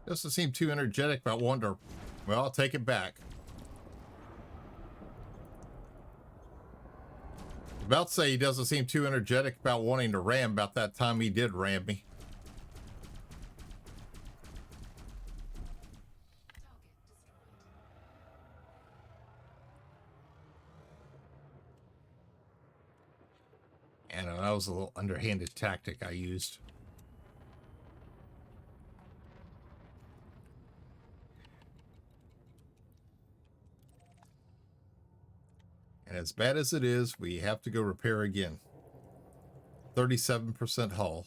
Doesn't seem too energetic about wanting to... Well, I'll take it back. About to say he doesn't seem too energetic about wanting to ram about that time he did ram me. And that was a little underhanded tactic I used. And as bad as it is, we have to go repair again. 37% hull.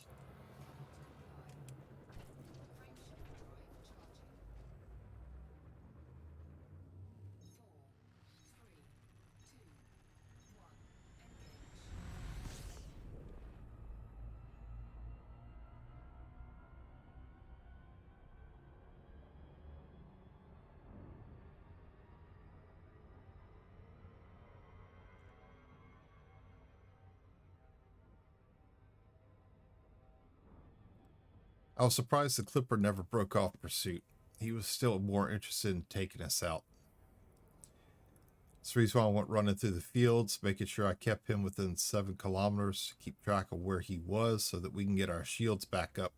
I was surprised the Clipper never broke off pursuit. He was still more interested in taking us out. That's the reason why I went running through the fields, making sure I kept him within 7 kilometers to keep track of where he was so that we can get our shields back up.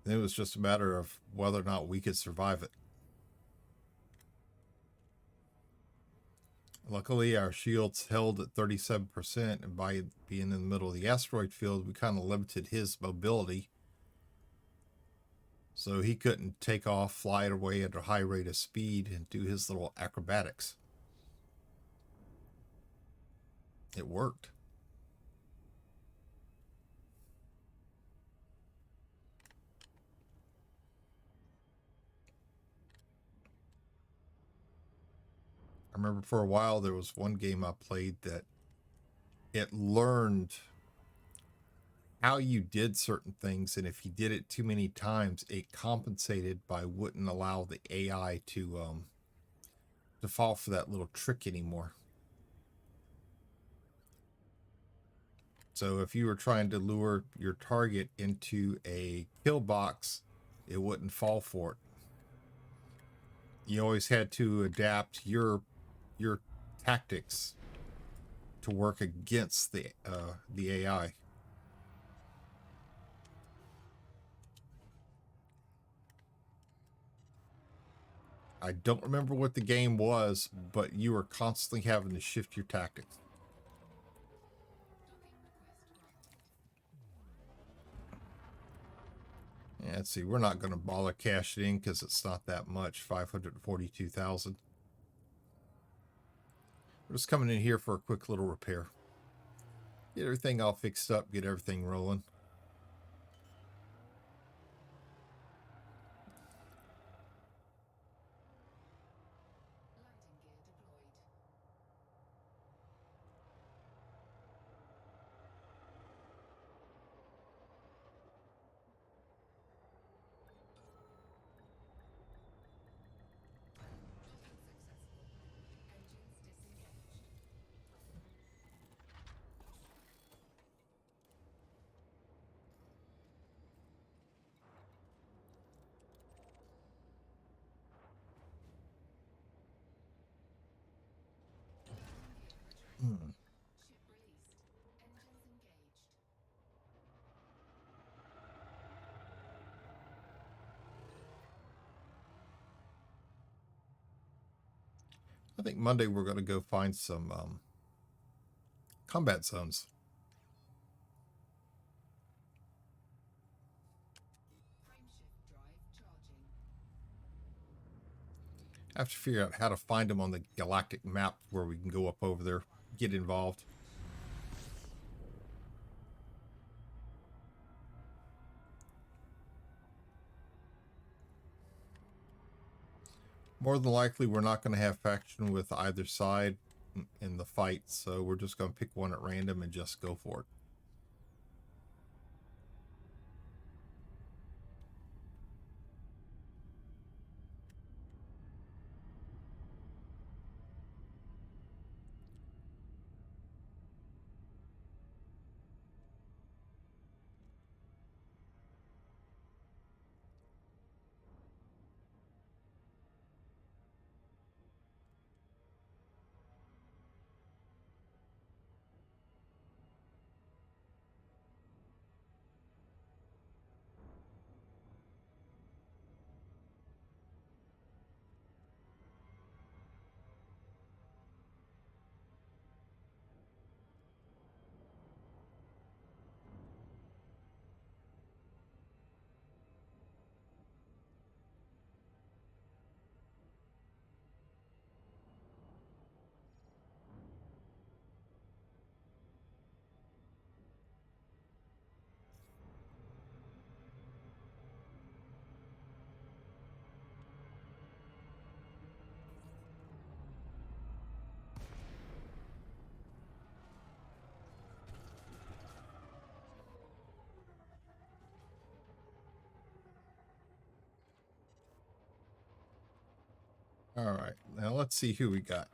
Then it was just a matter of whether or not we could survive it. Luckily, our shields held at 37%, and by being in the middle of the asteroid field, we kind of limited his mobility. So he couldn't take off, fly away at a high rate of speed, and do his little acrobatics. It worked. I remember for a while there was one game I played that it learned how you did certain things, and if you did it too many times, it compensated by wouldn't allow the AI to fall for that little trick anymore. So if you were trying to lure your target into a kill box, it wouldn't fall for it. You always had to adapt your tactics to work against the AI. I don't remember what the game was, but you were constantly having to shift your tactics. Yeah, let's see. We're not going to bother cash it in because it's not that much. 542,000. We're just coming in here for a quick little repair. Get everything all fixed up. Get everything rolling. I think Monday we're going to go find some combat zones. I have to figure out how to find them on the galactic map where we can go up over there, get involved. More than likely, we're not going to have faction with either side in the fight, so we're just going to pick one at random and just go for it. All right, now let's see who we got.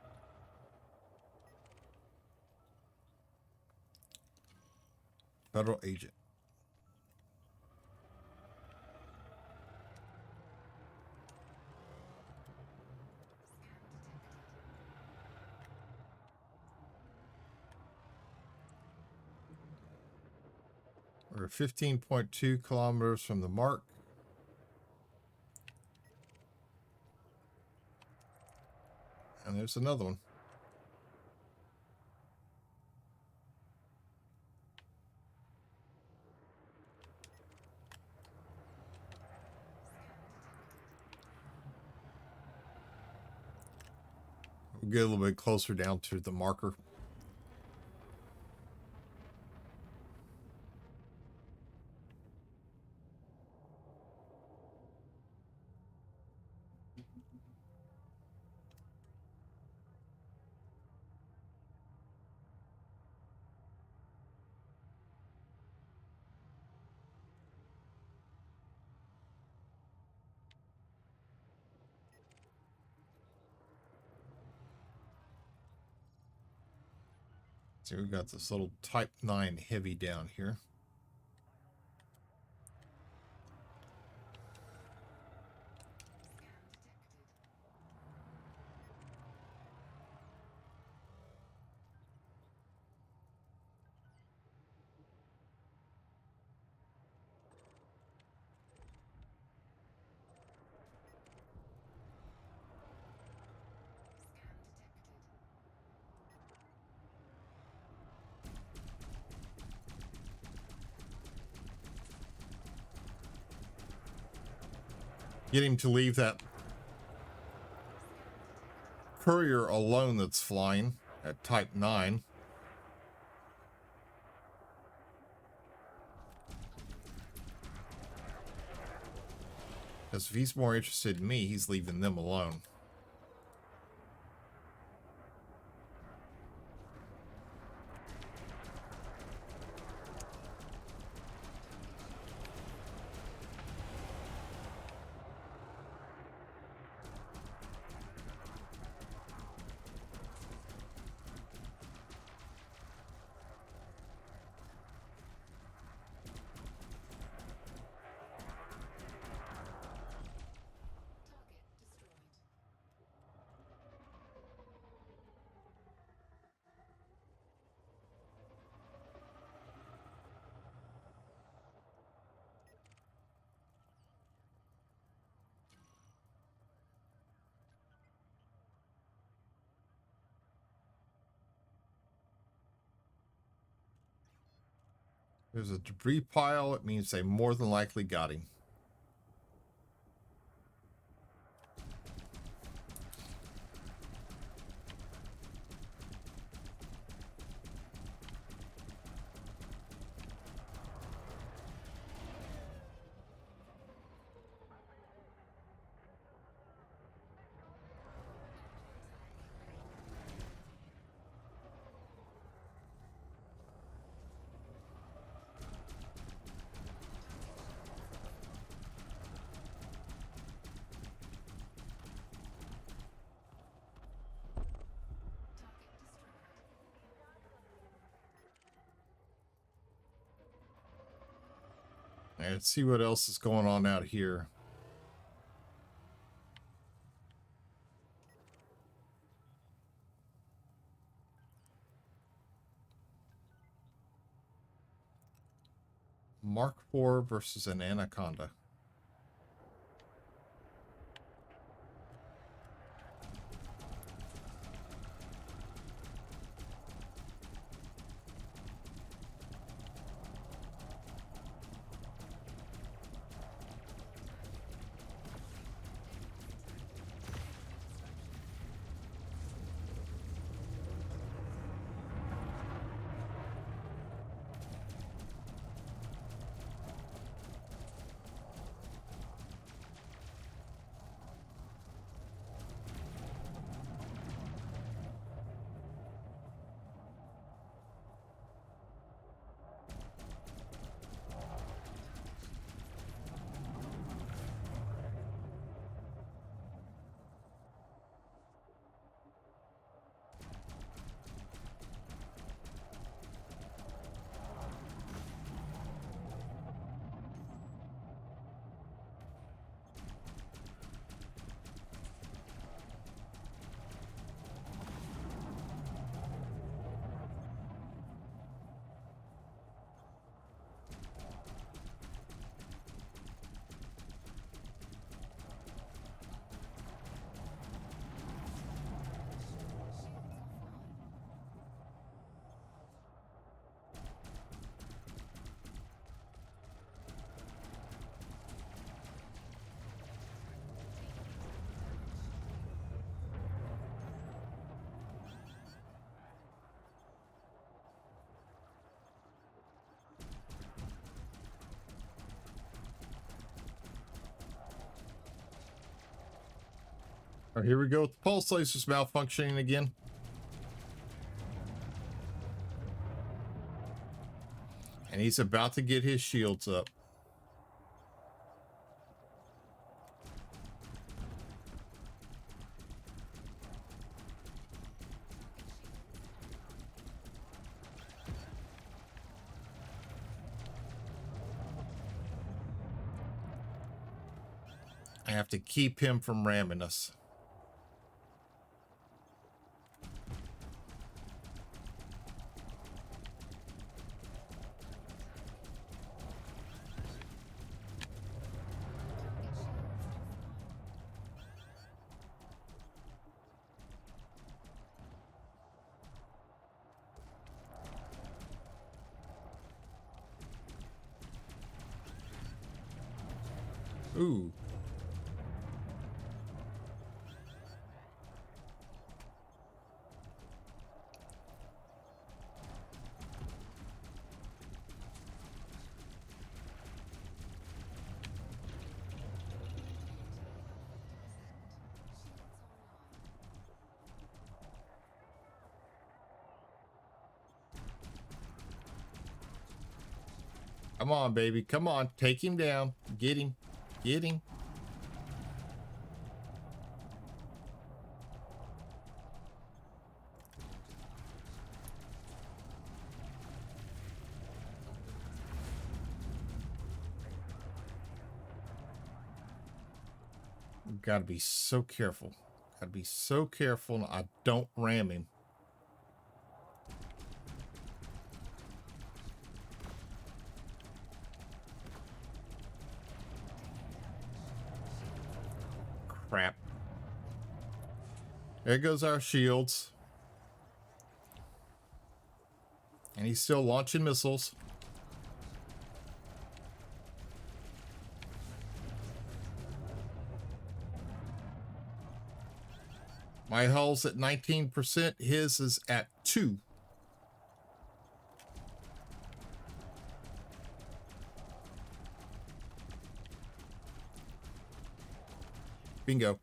Federal agent. We're 15.2 kilometers from the mark. And there's another one. We'll get a little bit closer down to the marker. So we got this little Type 9 heavy down here. Get him to leave that courier alone that's flying at Type 9. Because if he's more interested in me, he's leaving them alone. There's a debris pile. It means they more than likely got him. Let's see what else is going on out here. Mark IV versus an Anaconda. All right, here we go. The pulse laser's malfunctioning again. And he's about to get his shields up. I have to keep him from ramming us. Ooh. Come on, baby. Come on. Take him down. Get him. Get him. Gotta be so careful. Gotta be so careful I don't ram him. Crap. There goes our shields. And he's still launching missiles. My hull's at 19%. His is at 2. Bingo.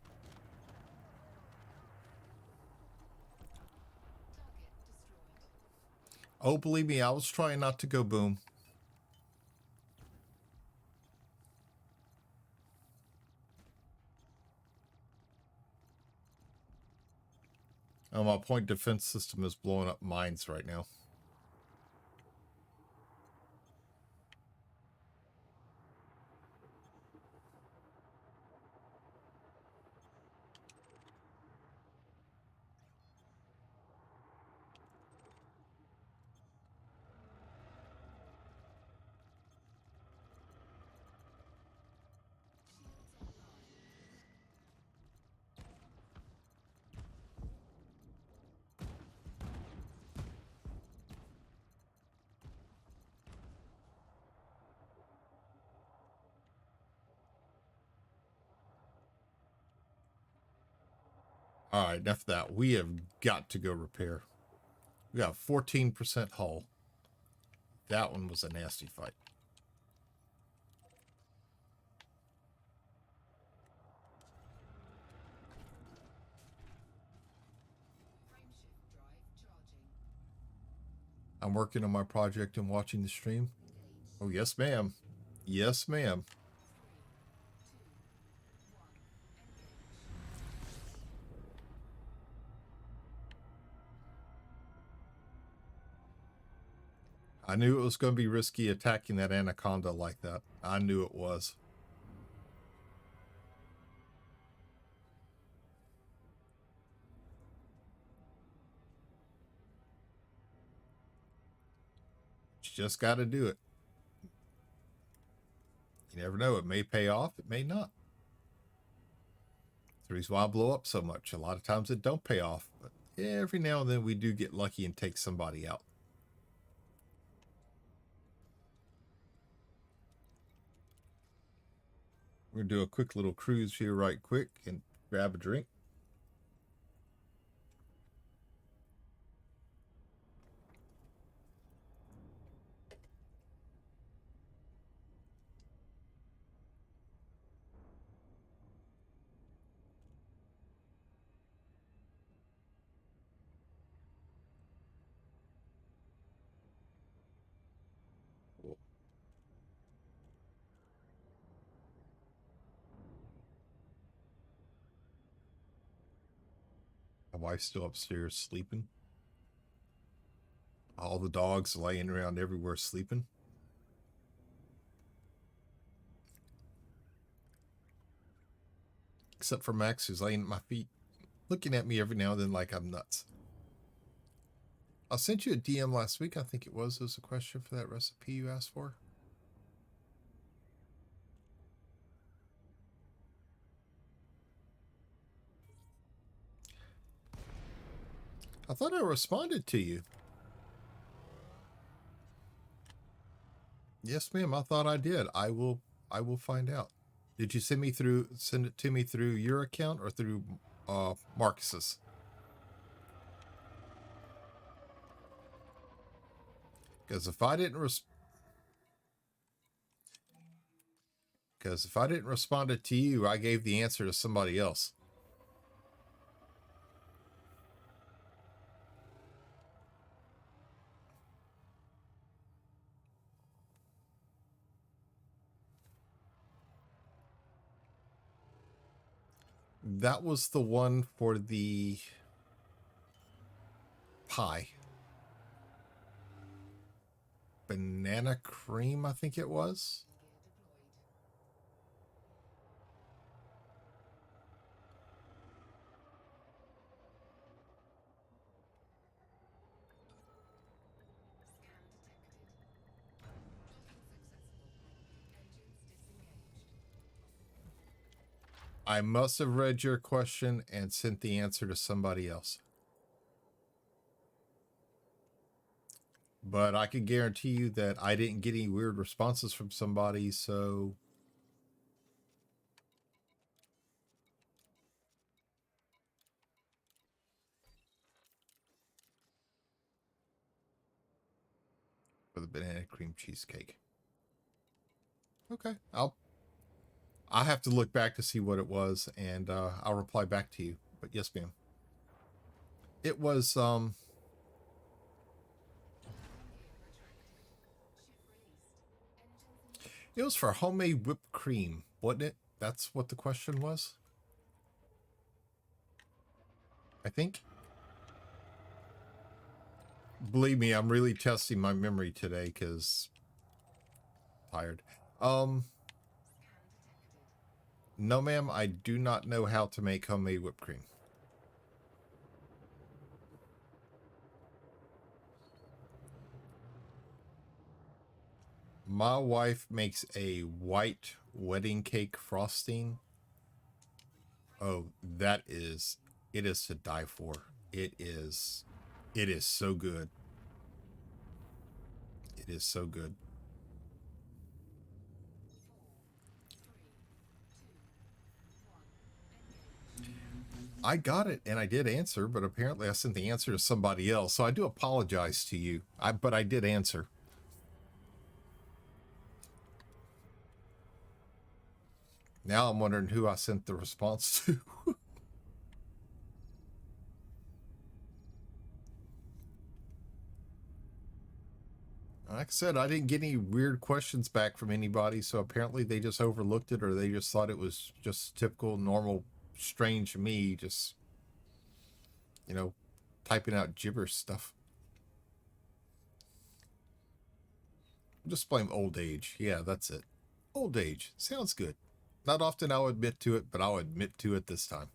Oh, believe me, I was trying not to go boom. Oh, my point defense system is blowing up mines right now. All right, enough of that. We have got to go repair. We got 14% hull. That one was a nasty fight. I'm working on my project and watching the stream. Oh, yes, ma'am. Yes, ma'am. I knew it was going to be risky attacking that anaconda like that. I knew it was. You just got to do it. You never know. It may pay off. It may not. That's the reason why I blow up so much. A lot of times it don't pay off. But every now and then we do get lucky and take somebody out. We're going to do a quick little cruise here right quick and grab a drink. My wife's still upstairs sleeping. All the dogs laying around everywhere sleeping. Except for Max, who's laying at my feet, looking at me every now and then like I'm nuts. I sent you a DM last week, I think it was. There's a question for that recipe you asked for. I thought I responded to you. Yes, ma'am. I thought I did. I will find out. Did you send it to me through your account or through Marcus's? Because if I didn't respond it to you, I gave the answer to somebody else. That was the one for the pie. Banana cream, I think it was. I must have read your question and sent the answer to somebody else. But I can guarantee you that I didn't get any weird responses from somebody, so... For the banana cream cheesecake. Okay, I'll have to look back to see what it was, and I'll reply back to you. But yes, ma'am. It was for homemade whipped cream, wasn't it? That's what the question was, I think. Believe me, I'm really testing my memory today because tired. No, ma'am, I do not know how to make homemade whipped cream. My wife makes a white wedding cake frosting. Oh, it is to die for. It is so good. It is so good. I got it and I did answer, but apparently I sent the answer to somebody else. So I do apologize to you. But I did answer. Now I'm wondering who I sent the response to. Like I said, I didn't get any weird questions back from anybody, so apparently they just overlooked it, or they just thought it was just typical, normal, strange me, just, typing out gibberish stuff. Just blame old age. Yeah, that's it. Old age. Sounds good. Not often I'll admit to it, but I'll admit to it this time.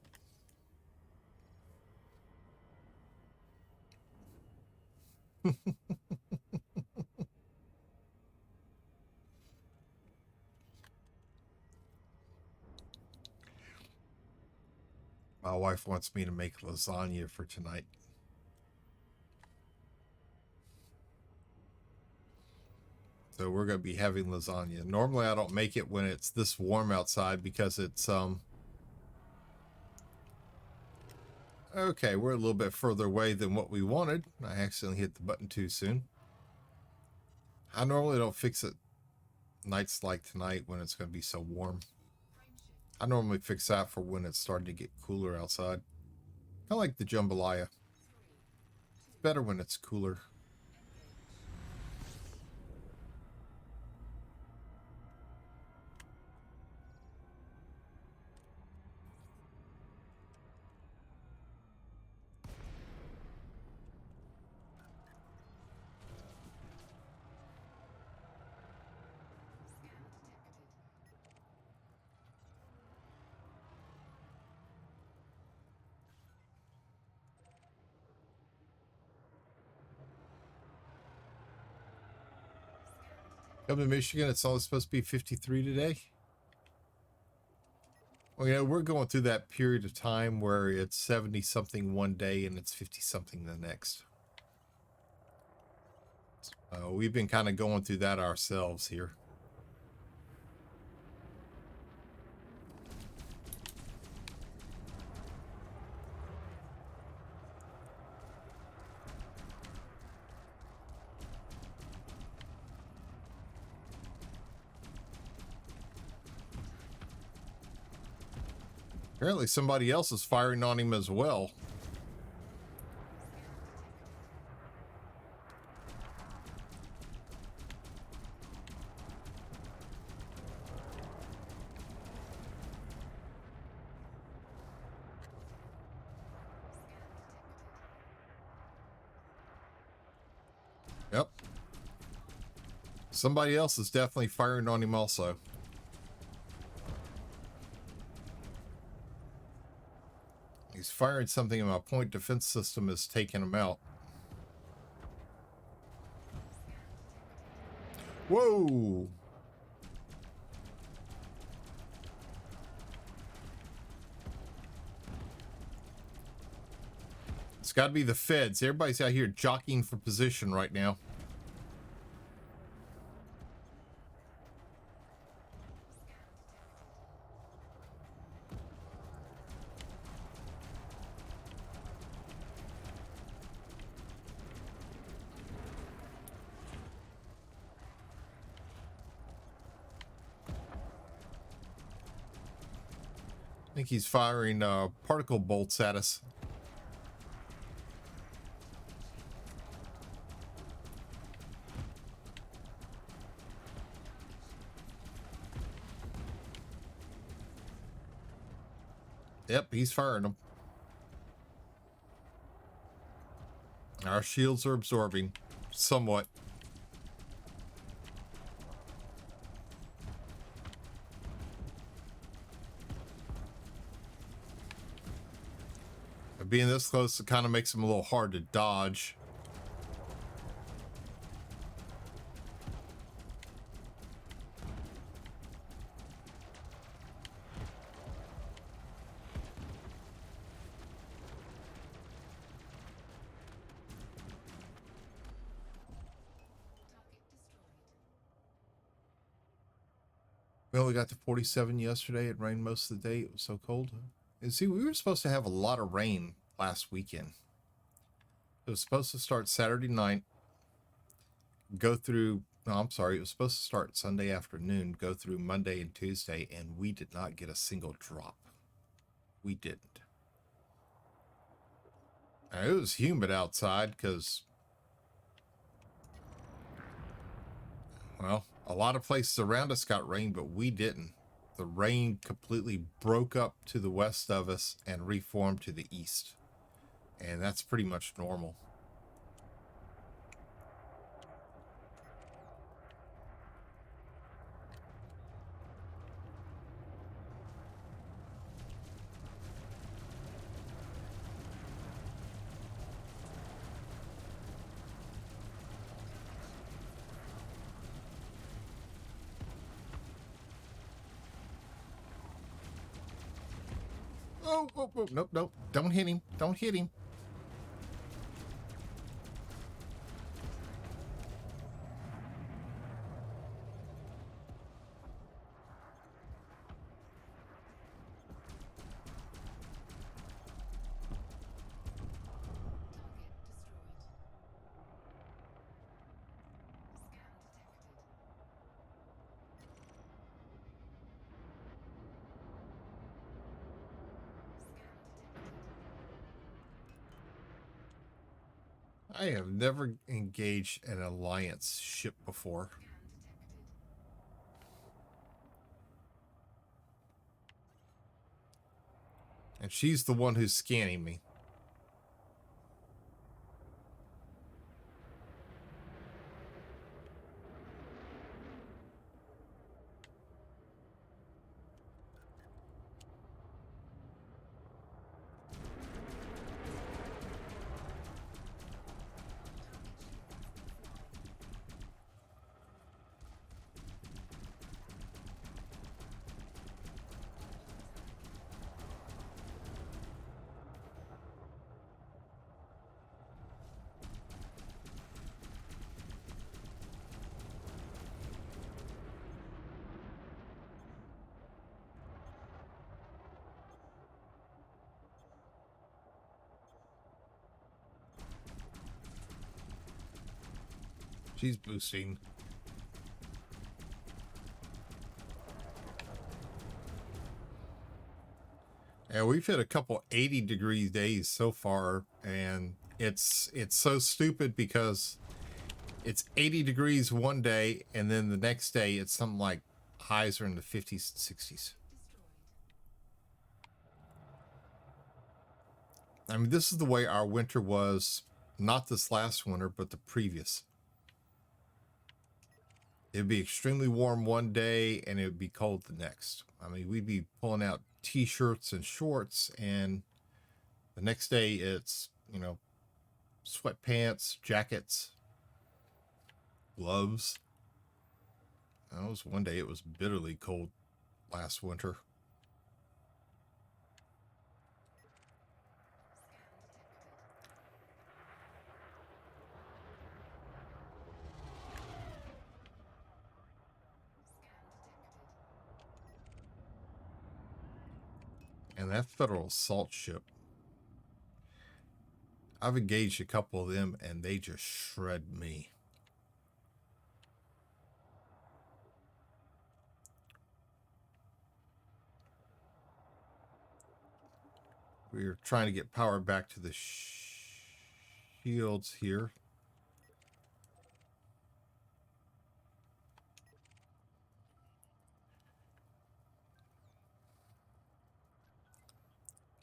My wife wants me to make lasagna for tonight. So we're going to be having lasagna. Normally I don't make it when it's this warm outside because it's, okay, we're a little bit further away than what we wanted. I accidentally hit the button too soon. I normally don't fix it nights like tonight when it's going to be so warm. I normally fix that for when it's starting to get cooler outside. Kind of like the jambalaya. It's better when it's cooler. Come to Michigan, it's only supposed to be 53 today. Well, you know, we're going through that period of time where it's 70 something one day and it's 50 something the next. We've been kind of going through that ourselves here. Apparently somebody else is firing on him as well. Yep. Somebody else is definitely firing on him also. He's firing something and my point defense system is taking him out. Whoa! It's got to be the feds. Everybody's out here jockeying for position right now. I think he's firing particle bolts at us. Yep, he's firing them. Our shields are absorbing somewhat. Being this close, it kind of makes them a little hard to dodge. We only got to 47 yesterday. It rained most of the day. It was so cold. And see, we were supposed to have a lot of rain last weekend. It was supposed to start Saturday night, go through, no, I'm sorry, it was supposed to start Sunday afternoon, go through Monday and Tuesday, and we did not get a single drop. We didn't. And it was humid outside because, well, a lot of places around us got rain, but we didn't. The rain completely broke up to the west of us and reformed to the east. And that's pretty much normal. Oh, nope, nope. Don't hit him. Don't hit him. I have never engaged an alliance ship before. And she's the one who's scanning me. She's boosting. And we've hit a couple 80-degree days so far, and it's so stupid because it's 80 degrees one day, and then the next day it's something like highs are in the 50s and 60s. I mean, this is the way our winter was, not this last winter, but the previous. It'd be extremely warm one day, and it would be cold the next. I mean, we'd be pulling out t-shirts and shorts, and the next day it's, you know, sweatpants, jackets, gloves. That was one day it was bitterly cold last winter. And that federal assault ship, I've engaged a couple of them, and they just shred me. We're trying to get power back to the shields here.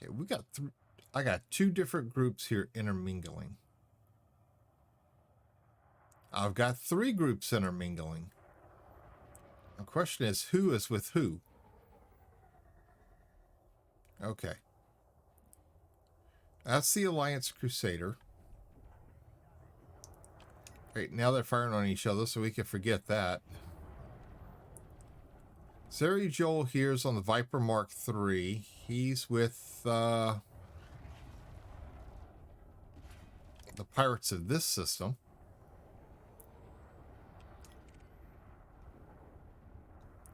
Okay, we got I got two different groups here intermingling. I've got three groups intermingling. The question is, who is with who? Okay. That's the Alliance Crusader. Great, now they're firing on each other, so we can forget that. Sari Joel here's on the Viper Mark III. He's with the pirates of this system.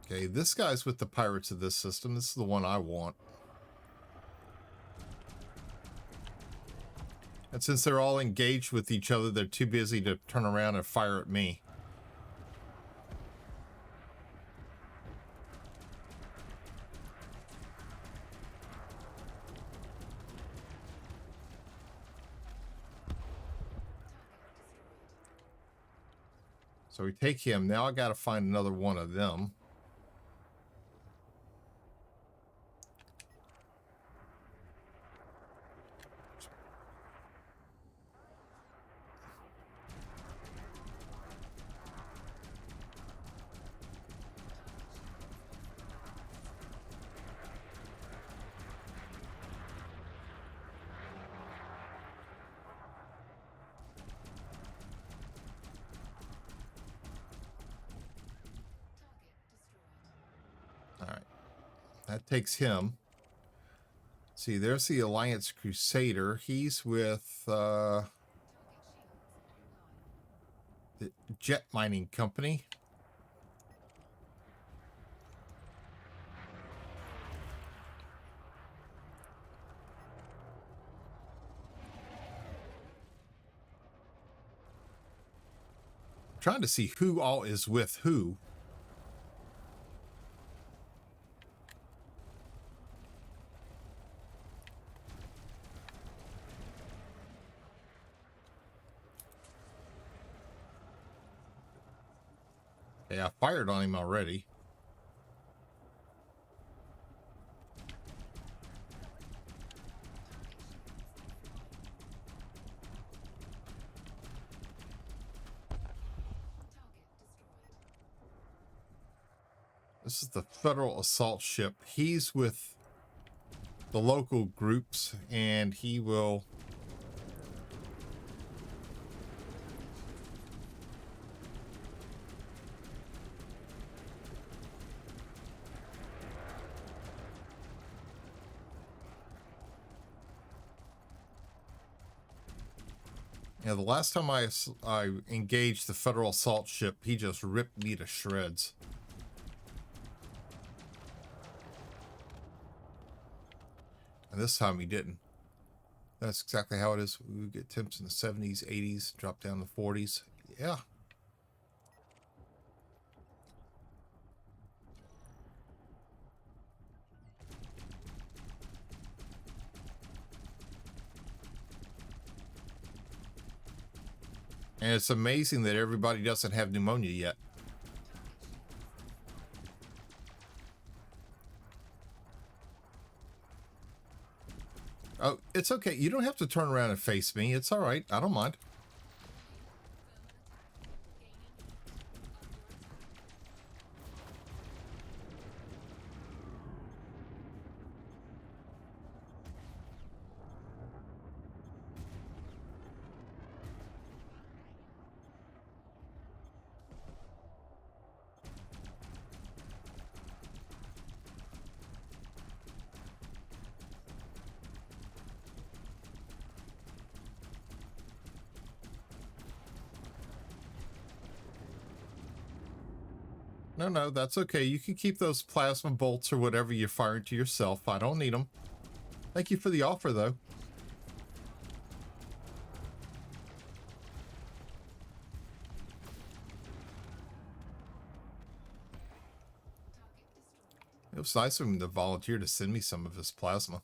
Okay, this guy's with the pirates of this system. This is the one I want. And since they're all engaged with each other, they're too busy to turn around and fire at me. So we take him. Now I got to find another one of them. All right. That takes him. See, there's the Alliance Crusader. He's with the Jet Mining Company. I'm trying to see who all is with who. Yeah, I fired on him already. This is the Federal Assault Ship. He's with the local groups, and he will... Yeah, the last time I engaged the Federal Assault Ship, he just ripped me to shreds. And this time he didn't. That's exactly how it is. We get temps in the 70s, 80s, drop down to 40s. Yeah. And it's amazing that everybody doesn't have pneumonia yet. Oh, it's okay. You don't have to turn around and face me. It's all right. I don't mind. No, no, that's okay. You can keep those plasma bolts or whatever you're firing to yourself. I don't need them. Thank you for the offer, though. It was nice of him to volunteer to send me some of his plasma.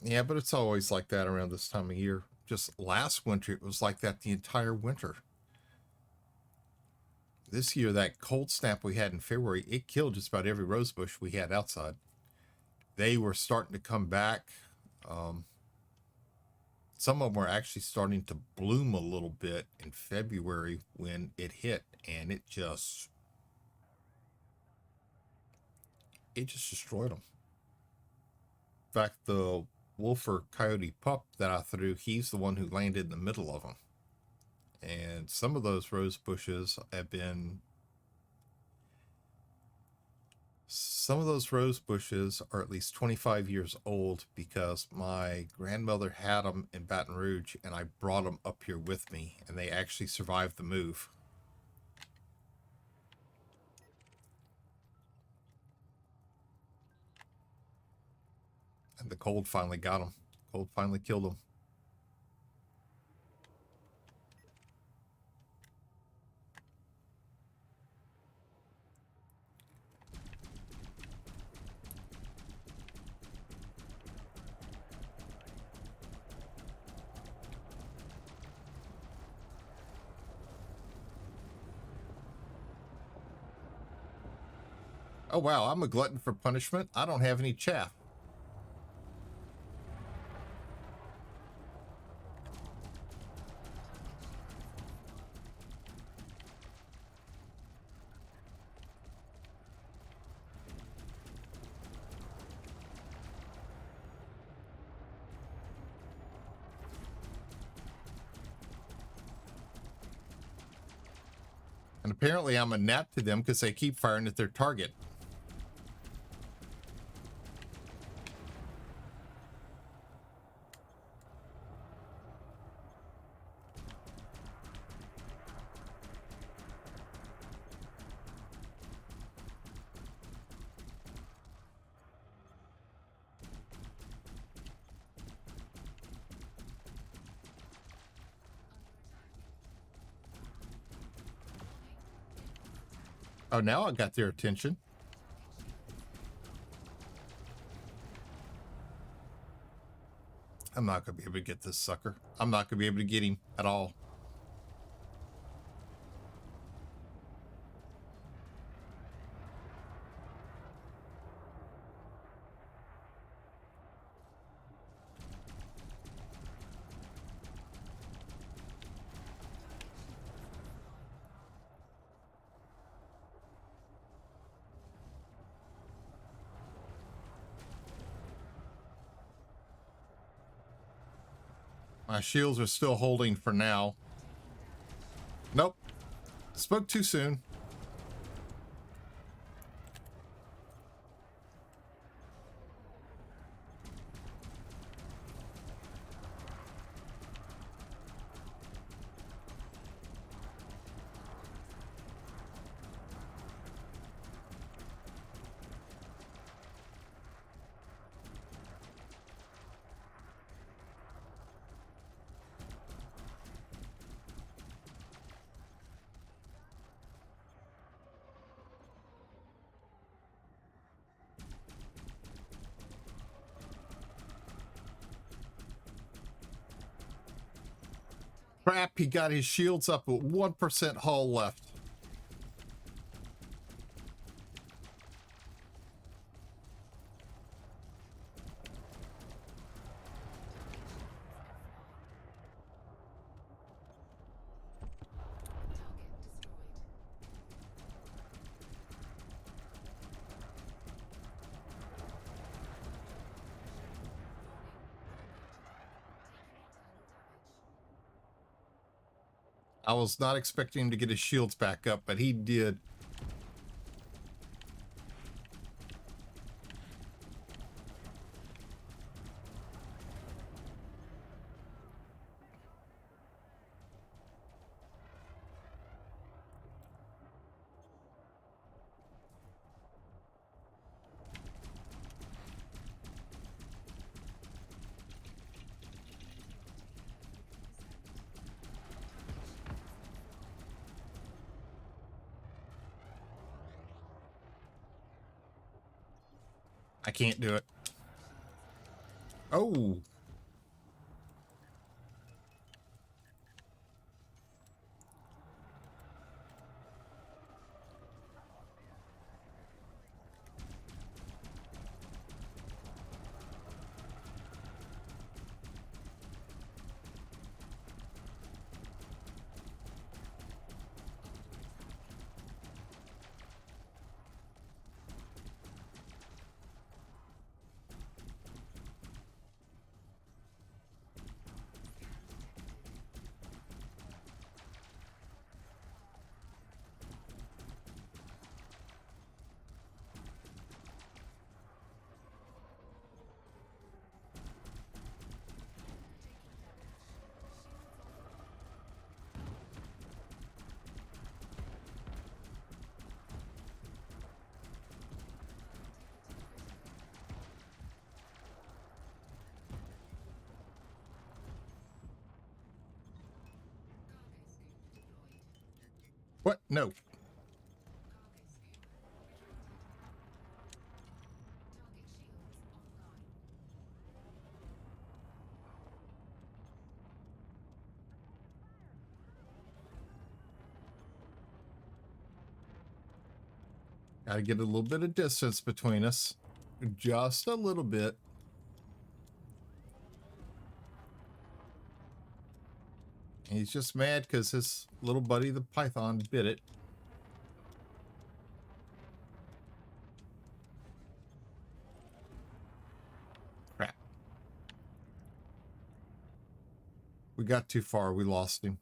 Yeah, but it's always like that around this time of year. Just last winter, it was like that the entire winter. This year, that cold snap we had in February, it killed just about every rose bush we had outside. They were starting to come back. Some of them were actually starting to bloom a little bit in February when it hit, and it just destroyed them. In fact, the wolf or coyote pup that I threw, he's the one who landed in the middle of them. And some of those rose bushes have been. Some of those rose bushes are at least 25 years old because my grandmother had them in Baton Rouge and I brought them up here with me and they actually survived the move. And the cold finally got them. Cold finally killed them. Oh wow, I'm a glutton for punishment. I don't have any chaff. And apparently I'm a gnat to them because they keep firing at their target. Oh, now I got their attention. I'm not going to be able to get this sucker. I'm not going to be able to get him at all. My shields are still holding for now. Nope. Spoke too soon. Crap, he got his shields up with 1% hull left. I was not expecting him to get his shields back up, but he did. I can't do it. Oh. What? No. Gotta get a little bit of distance between us. Just a little bit. He's just mad because his little buddy, the python, bit it. Crap. We got too far. We lost him.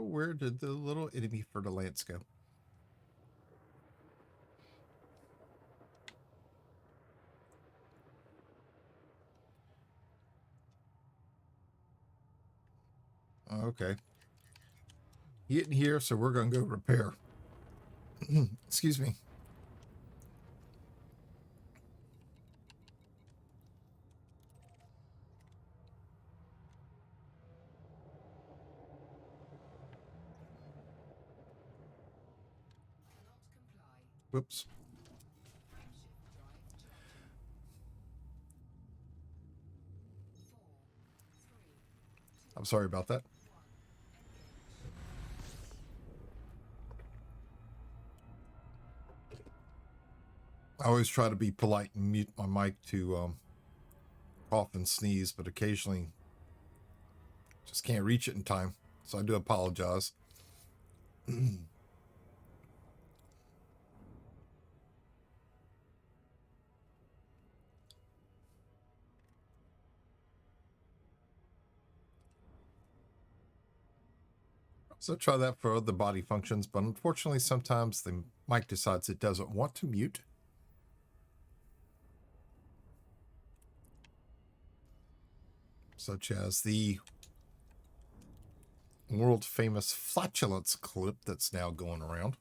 Where did the little enemy for the lance go? Okay. Getting here, so we're going to go repair. Excuse me. Whoops. I'm sorry about that. I always try to be polite and mute my mic to cough and sneeze, but occasionally just can't reach it in time. So I do apologize. So try that for other body functions, but unfortunately sometimes they Mike decides it doesn't want to mute. Such as the world famous flatulence clip that's now going around.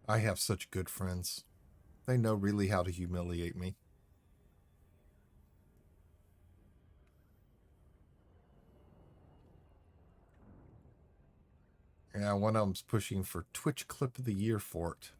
I have such good friends. They know really how to humiliate me. Yeah, one of them's pushing for Twitch Clip of the Year for it.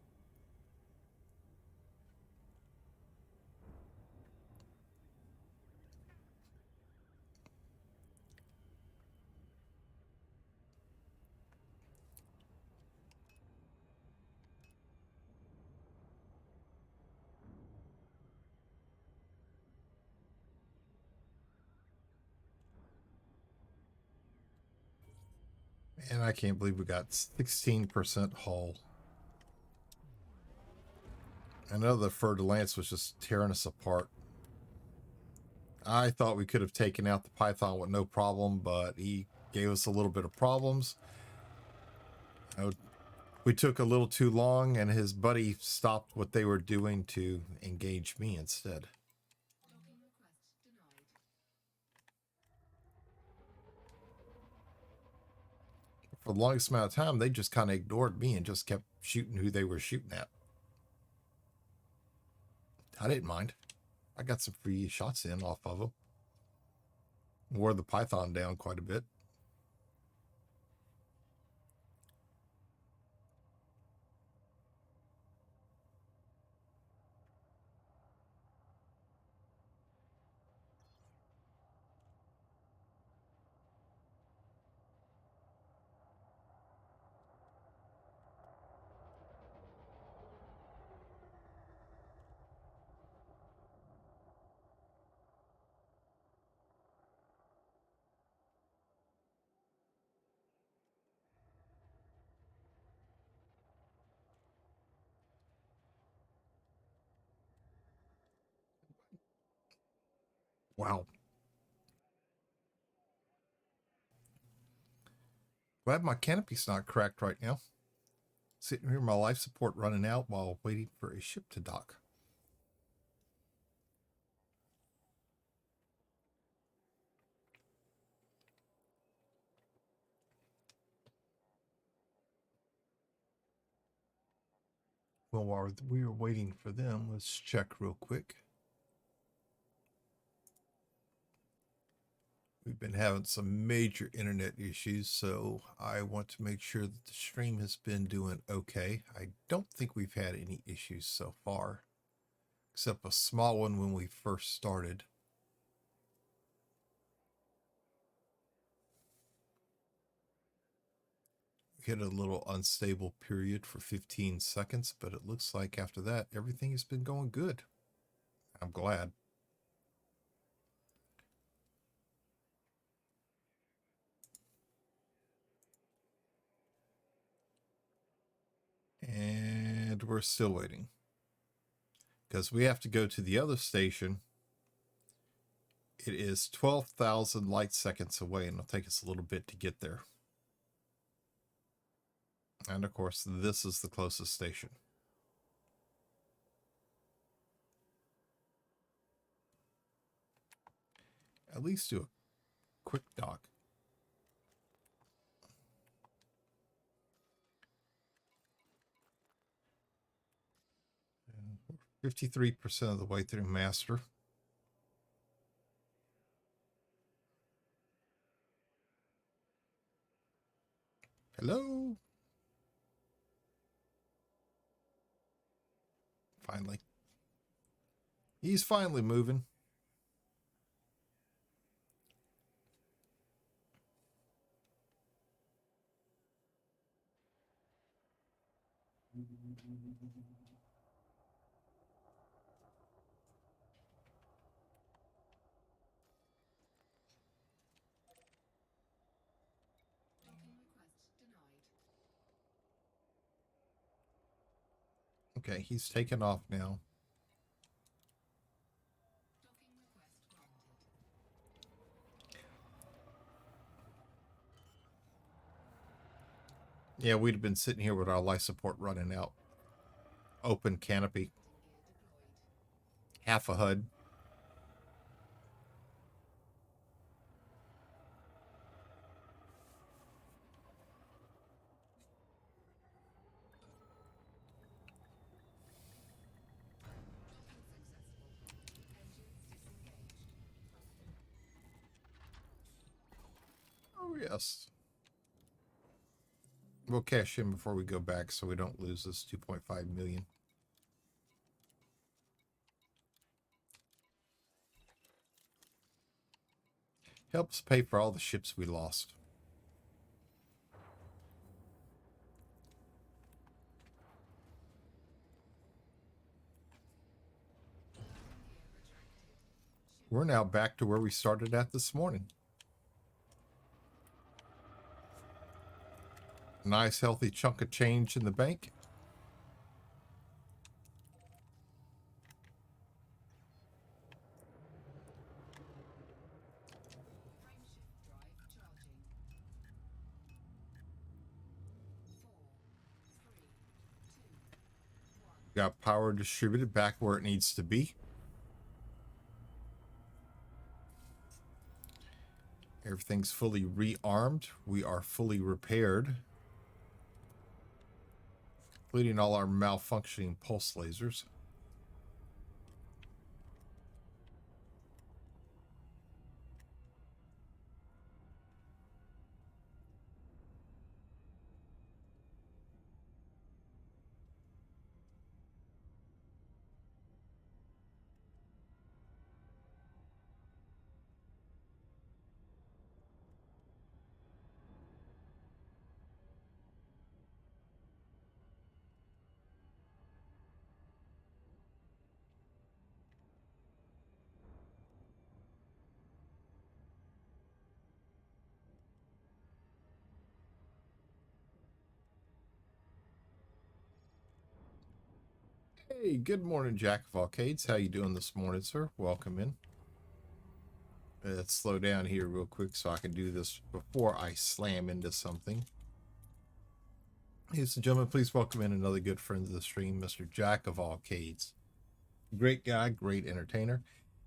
And I can't believe we got 16% hull. I know the Fer-de-Lance was just tearing us apart. I thought we could have taken out the Python with no problem, but he gave us a little bit of problems. We took a little too long, and his buddy stopped what they were doing to engage me instead. For the longest amount of time, they just kind of ignored me and just kept shooting who they were shooting at. I didn't mind. I got some free shots in off of them. Wore the Python down quite a bit. Wow. Glad my canopy's not cracked right now. Sitting here, my life support running out while waiting for a ship to dock. Well, while we were waiting for them, let's check real quick. We've been having some major internet issues, so I want to make sure that the stream has been doing okay. I don't think we've had any issues so far, except a small one when we first started. We hit a little unstable period for 15 seconds, but it looks like after that, everything has been going good. I'm glad. And we're still waiting because we have to go to the other station. It is 12,000 light seconds away, and it'll take us a little bit to get there. And of course, this is the closest station. At least do a quick dock. 53% of the way through master. Hello? Finally. He's finally moving. Okay, he's taken off now. Yeah, we'd have been sitting here with our life support running out. Open canopy. Half a HUD. Oh, yes. We'll cash in before we go back so we don't lose this 2.5 million. Helps pay for all the ships we lost. We're now back to where we started at this morning. Nice healthy chunk of change in the bank. Got power distributed back where it needs to be. Everything's fully rearmed. We are fully repaired, including all our malfunctioning pulse lasers. Hey, good morning, Jack of Arcades. How you doing this morning, sir? Welcome in. Let's slow down here real quick so I can do this before I slam into something. Ladies and gentlemen, please welcome in another good friend of the stream, Mr. Jack of Arcades. Great guy, great entertainer.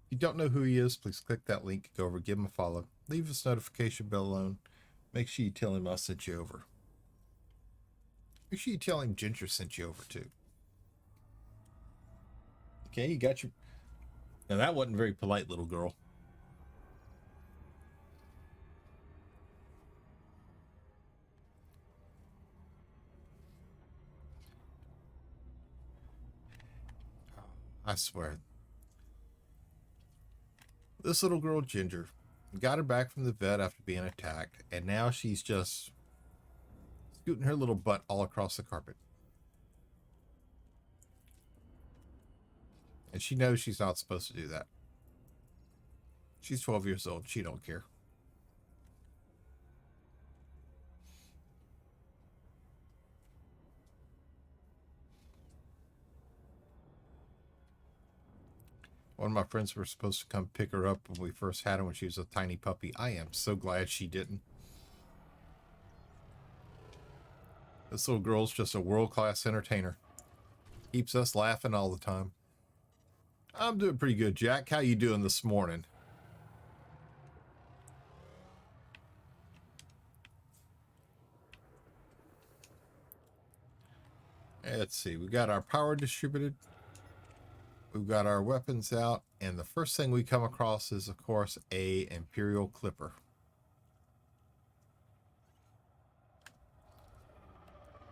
If you don't know who he is, please click that link, go over, give him a follow, leave his notification bell alone. Make sure you tell him I sent you over. Make sure you tell him Ginger sent you over too. Okay, you got your... Now that wasn't very polite, little girl. I swear. This little girl, Ginger, got her back from the vet after being attacked, and now she's just scooting her little butt all across the carpet. And she knows she's not supposed to do that. She's 12 years old. She don't care. One of my friends were supposed to come pick her up when we first had her when she was a tiny puppy. I am so glad she didn't. This little girl's just a world-class entertainer. Keeps us laughing all the time. I'm doing pretty good, Jack. How you doing this morning? Let's see. We got our power distributed. We've got our weapons out. And the first thing we come across is, of course, a Imperial Clipper.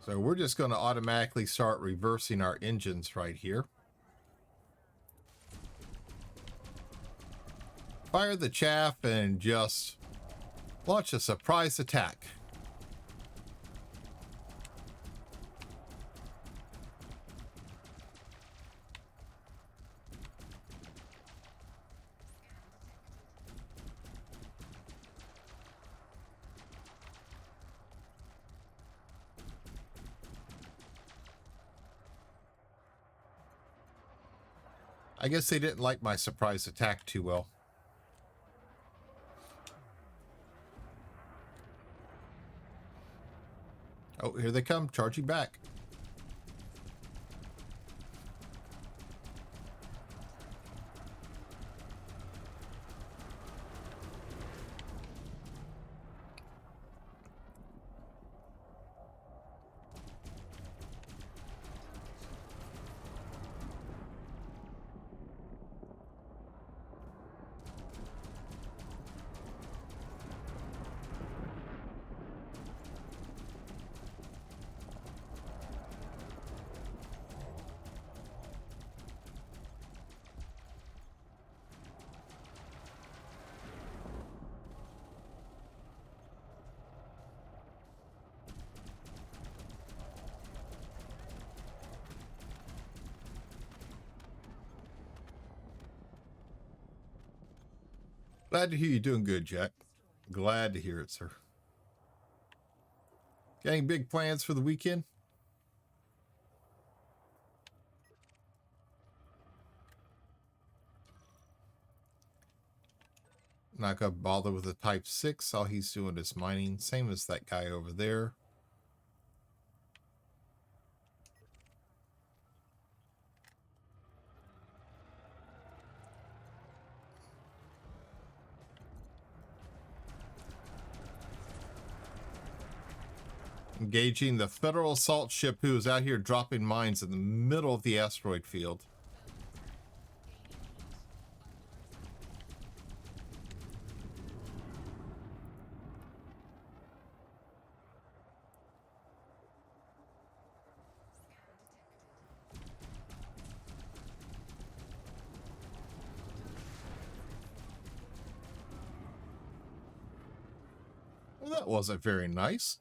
So we're just going to automatically start reversing our engines right here. Fire the chaff and just launch a surprise attack. I guess they didn't like my surprise attack too well. Oh, here they come, charging back. Glad to hear you're doing good, Jack. Glad to hear it, sir. Got any big plans for the weekend? Not gonna bother with a Type 6. All he's doing is mining. Same as that guy over there. Engaging the Federal assault ship who is out here dropping mines in the middle of the asteroid field. Well, that wasn't very nice.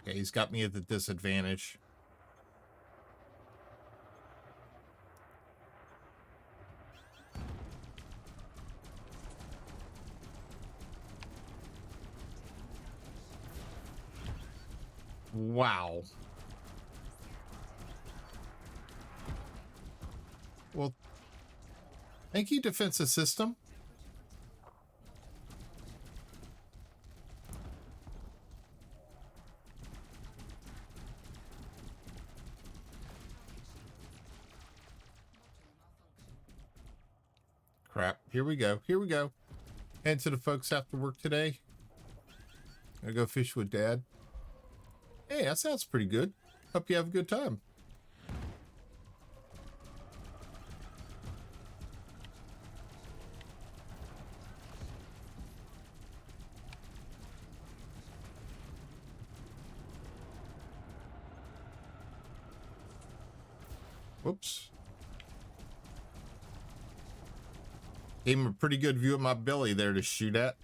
Okay, he's got me at the disadvantage. Wow. Well, thank you, defensive system. Crap. Here we go. Here we go. Head to the folks after work today. Gonna go fish with Dad. Hey, that sounds pretty good. Hope you have a good time. Whoops. Gave him a pretty good view of my belly there to shoot at.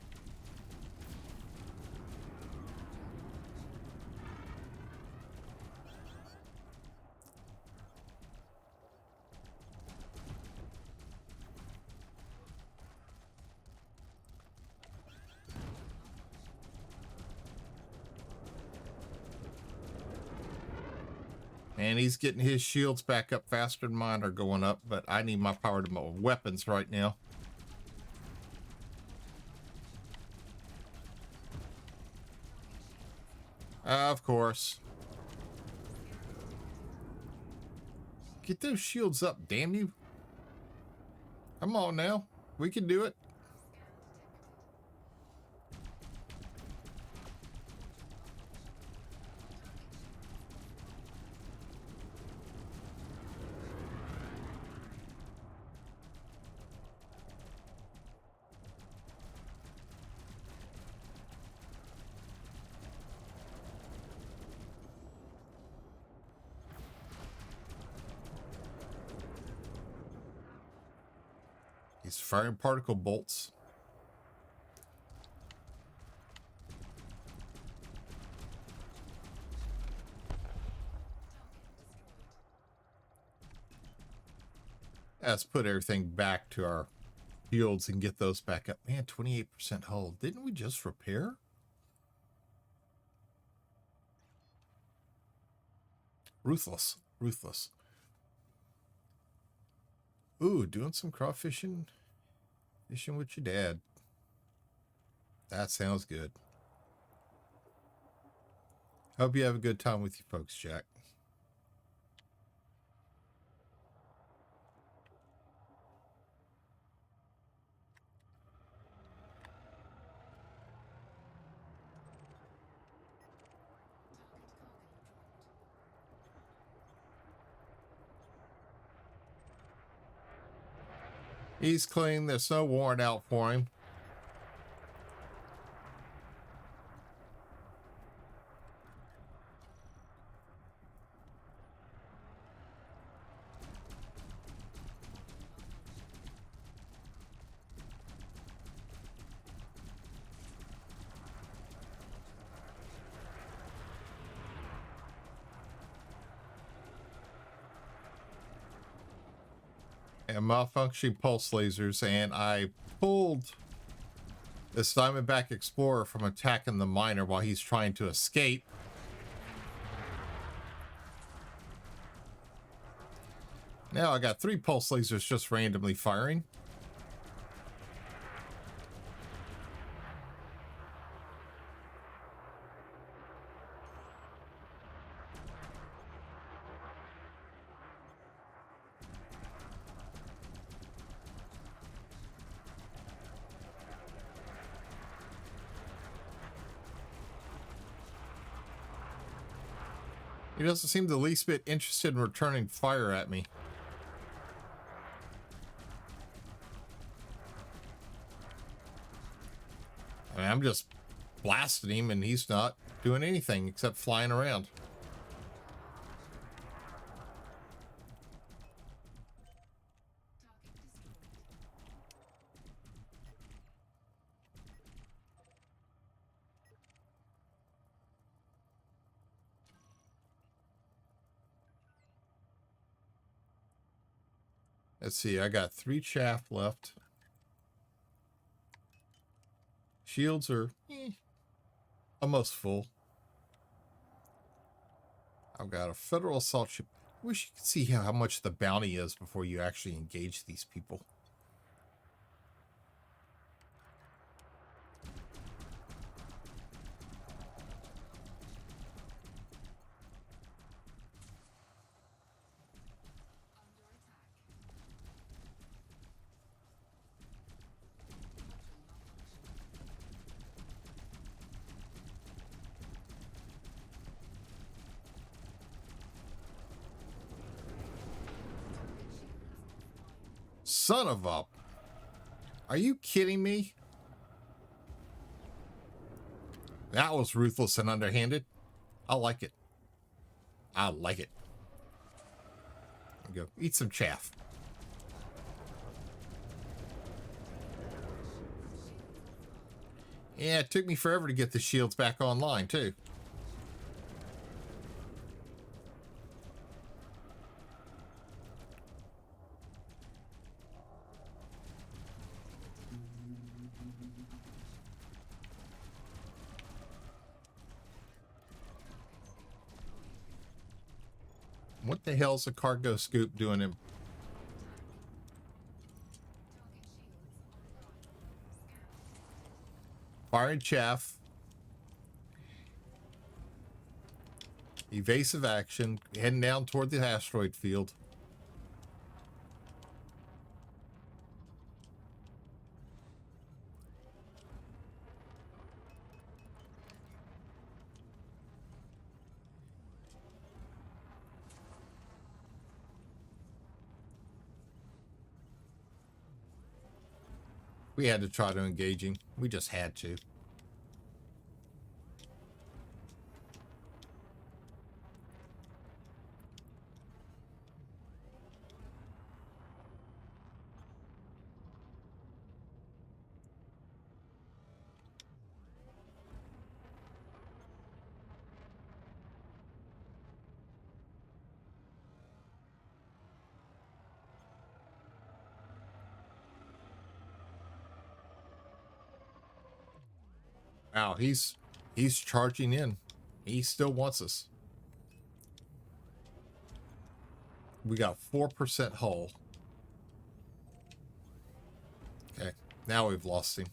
And he's getting his shields back up faster than mine are going up, but I need my power to my weapons right now. Of course. Get those shields up, damn you. Come on now. We can do it. He's firing particle bolts. Let's put everything back to our fields and get those back up. Man, 28% hull. Didn't we just repair? Ruthless. Ruthless. Ooh, doing some crawfishing. Fishing with your dad. That sounds good. Hope you have a good time with you folks, Jack. He's clean. There's no warrant out for him. And malfunctioning pulse lasers, and I pulled this Diamondback Explorer from attacking the miner while he's trying to escape. Now I got 3 pulse lasers just randomly firing. He doesn't seem the least bit interested in returning fire at me. I mean, I'm just blasting him and he's not doing anything except flying around. Let's see, I got 3 chaff left. Shields are almost full. I've got a federal assault ship. Wish you could see how much the bounty is before you actually engage these people. Son of a... Are you kidding me? That was ruthless and underhanded. I like it. I like it. Go eat some chaff. Yeah, it took me forever to get the shields back online, too. What the hell's a cargo scoop doing him? Firing chaff. Evasive action. Heading down toward the asteroid field. We had to try to engage him. We just had to. Wow, he's charging in. He still wants us. We got 4% hull. Now we've lost him.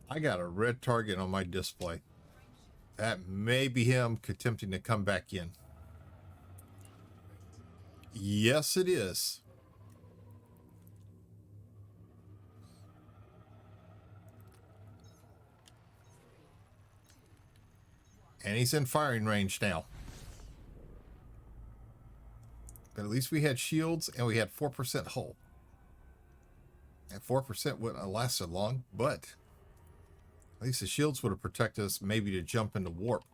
I got a red target on my display. That may be him attempting to come back in. Yes, it is. And he's in firing range now. But at least we had shields and we had 4% hull. And 4% wouldn't have lasted long, but at least the shields would have protected us maybe to jump into warp.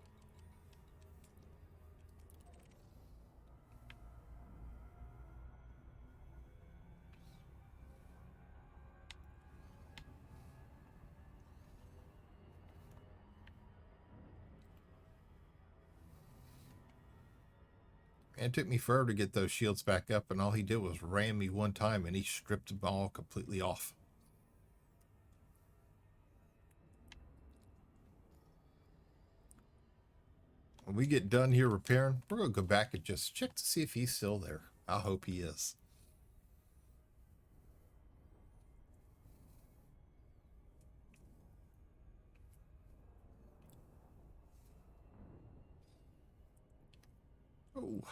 And it took me forever to get those shields back up, and all he did was ram me one time and he stripped them all completely off. When we get done here repairing, we're going to go back and just check to see if he's still there. I hope he is. Oh.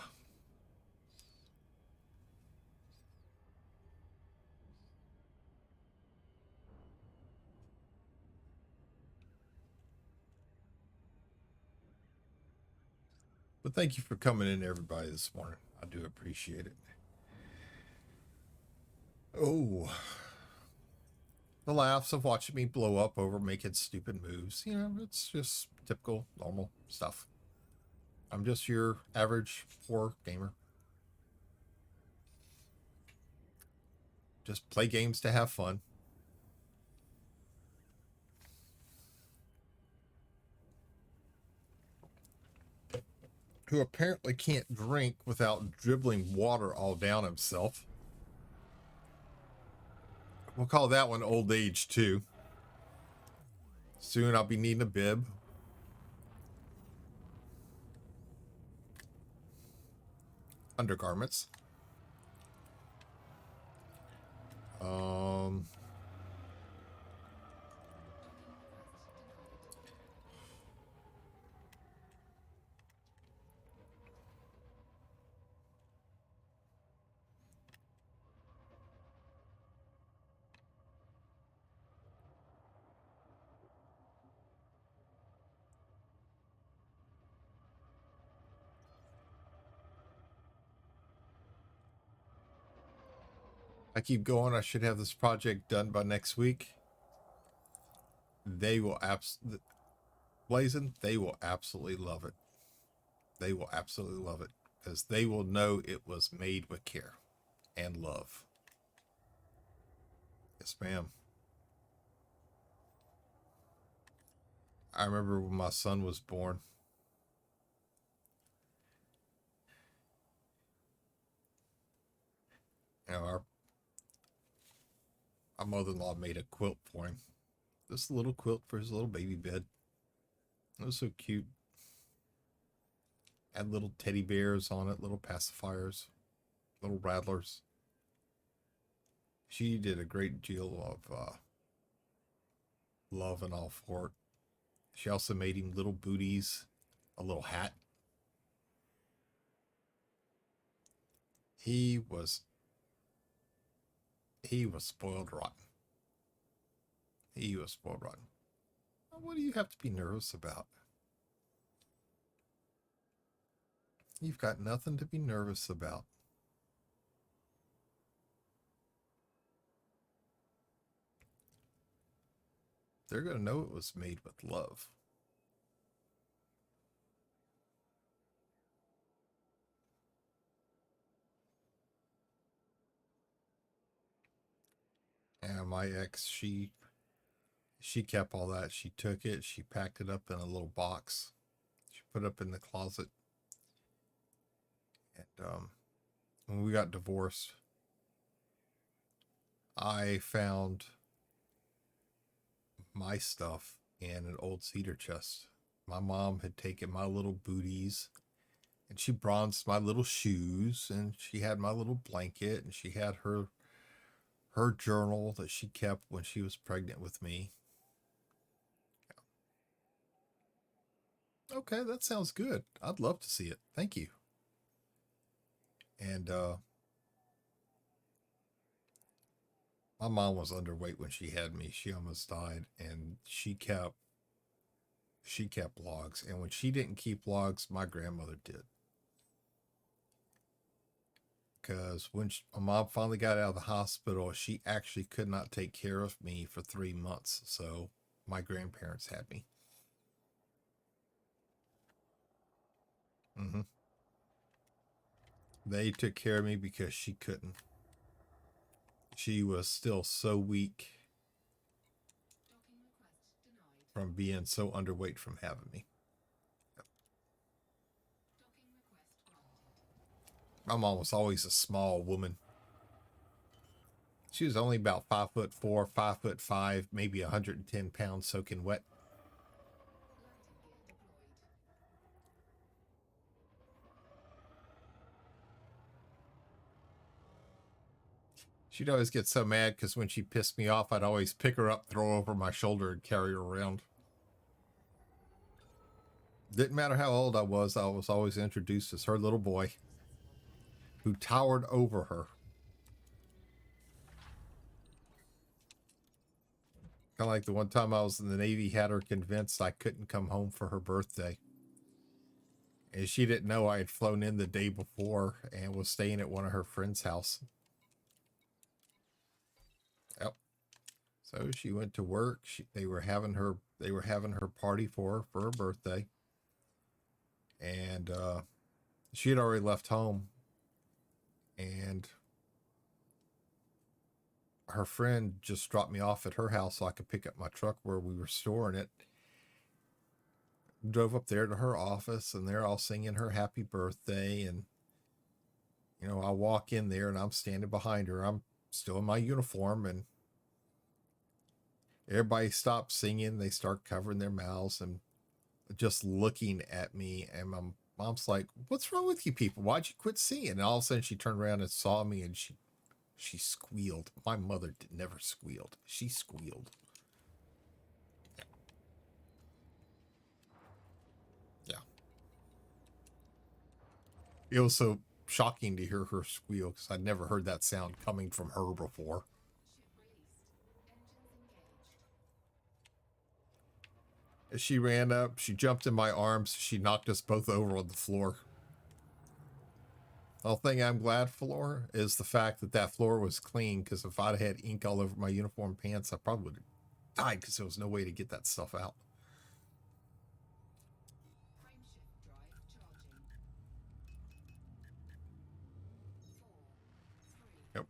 But thank you for coming in, everybody, this morning. I do appreciate it. Oh. The laughs of watching me blow up over making stupid moves. You know, it's just typical, normal stuff. I'm just your average poor gamer. Just play games to have fun. Who apparently can't drink without dribbling water all down himself. We'll call that one old age too. Soon I'll be needing a bib. Undergarments. I keep going. I should have this project done by next week. They will Blazing, they will absolutely love it. They will absolutely love it because they will know it was made with care and love. Yes, ma'am. I remember when my son was born. You know, our mother-in-law made a quilt for him. This little quilt for his little baby bed. It was so cute. Had little teddy bears on it, little pacifiers, little rattlers. She did a great deal of love and all for it. She also made him little booties, a little hat. He was spoiled rotten. He was spoiled rotten. What do you have to be nervous about? You've got nothing to be nervous about. They're going to know it was made with love. And my ex, she kept all that. She took it, she packed it up in a little box. She put it up in the closet. And when we got divorced, I found my stuff in an old cedar chest. My mom had taken my little booties and she bronzed my little shoes and she had my little blanket and she had her journal that she kept when she was pregnant with me. Okay, that sounds good. I'd love to see it. Thank you. And my mom was underweight when she had me. She almost died and she kept logs, and when she didn't keep logs, my grandmother did. Because when my mom finally got out of the hospital, she actually could not take care of me for 3 months. So my grandparents had me. Hmm. They took care of me because she couldn't. She was still so weak from being so underweight from having me. My mom was always a small woman. She was only about 5'4", 5'5", maybe 110 pounds soaking wet. She'd always get so mad because when she pissed me off, I'd always pick her up, throw her over my shoulder, and carry her around. Didn't matter how old I was always introduced as her little boy who towered over her. Kind of like the one time I was in the Navy, had her convinced I couldn't come home for her birthday. And she didn't know I had flown in the day before and was staying at one of her friends' house. Yep. So she went to work. They were having her party for her birthday. And she had already left home. And her friend just dropped me off at her house so I could pick up my truck where we were storing it. Drove up there to her office and they're all singing her happy birthday. And, I walk in there and I'm standing behind her. I'm still in my uniform and everybody stops singing. They start covering their mouths and just looking at me. And my mom's like, "What's wrong with you people? Why'd you quit singing?" And all of a sudden she turned around and saw me and she squealed. My mother never squealed. She squealed. Yeah. It was so shocking to hear her squeal because I'd never heard that sound coming from her before. As she ran up, she jumped in my arms. She knocked us both over on the floor. The only thing I'm glad for is the fact that that floor was clean, because if I'd had ink all over my uniform pants, I probably would have died because there was no way to get that stuff out. Yep.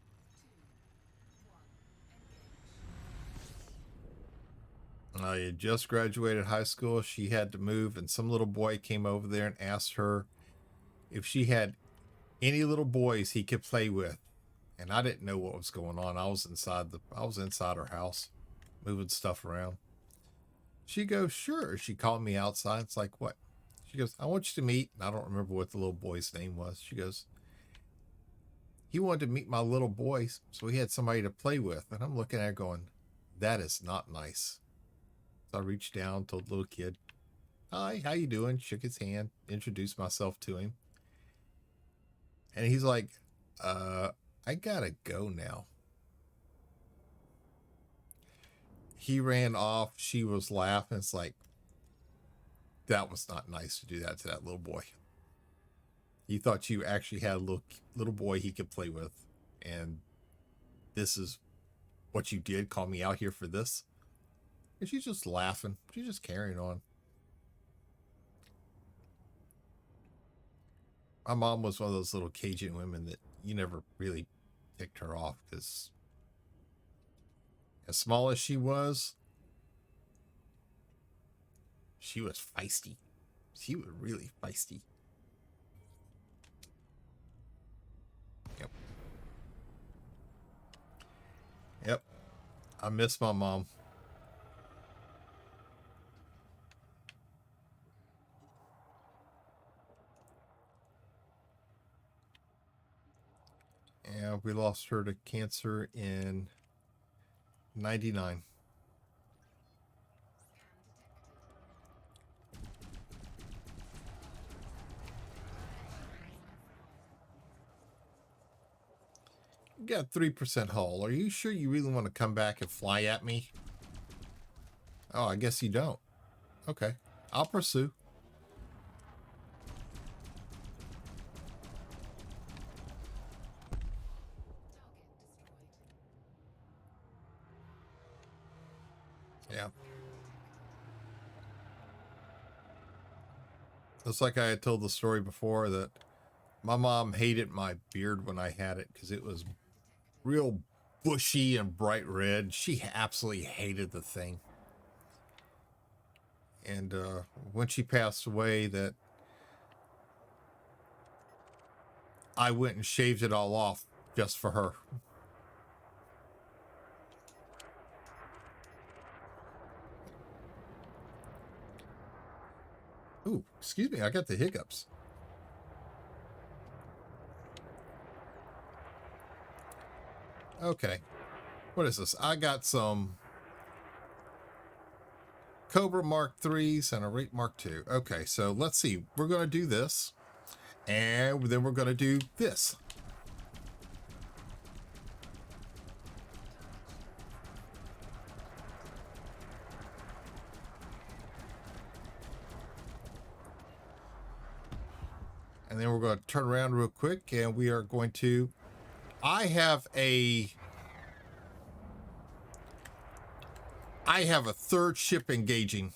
I had just graduated high school. She had to move, and some little boy came over there and asked her if she had any little boys he could play with. And I didn't know what was going on. I was inside her house, moving stuff around. She goes, "Sure." She called me outside. It's like, "What?" She goes, "I want you to meet," and I don't remember what the little boy's name was. She goes, "He wanted to meet my little boys, so he had somebody to play with." And I'm looking at her going, "That is not nice." So I reached down, told the little kid, "Hi, how you doing?" Shook his hand, introduced myself to him. And he's like, I gotta go now." He ran off. She was laughing. It's like, that was not nice to do that to that little boy. He thought you actually had a little boy he could play with. And this is what you did? Call me out here for this? And she's just laughing. She's just carrying on. My mom was one of those little Cajun women that you never really ticked her off because as small as she was feisty. She was really feisty. I miss my mom. And we lost her to cancer in 99. You got 3% hull. Are you sure you really want to come back and fly at me? Oh, I guess you don't. Okay. I'll pursue. Yeah. It's like I had told the story before that my mom hated my beard when I had it because it was real bushy and bright red. She absolutely hated the thing. And when she passed away, that I went and shaved it all off just for her. Ooh, excuse me, I got the hiccups. Okay. What is this? I got some Cobra Mark IIIs and a Rate Mark II. Okay, so let's see. We're going to do this. And then we're going to do this. And then we're going to turn around real quick and we are going to... I have a third ship engaging.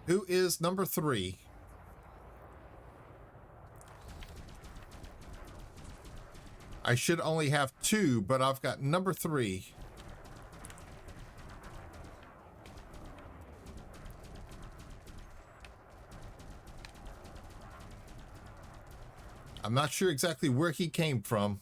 Who is number 3? I should only have 2, but I've got number 3. I'm not sure exactly where he came from.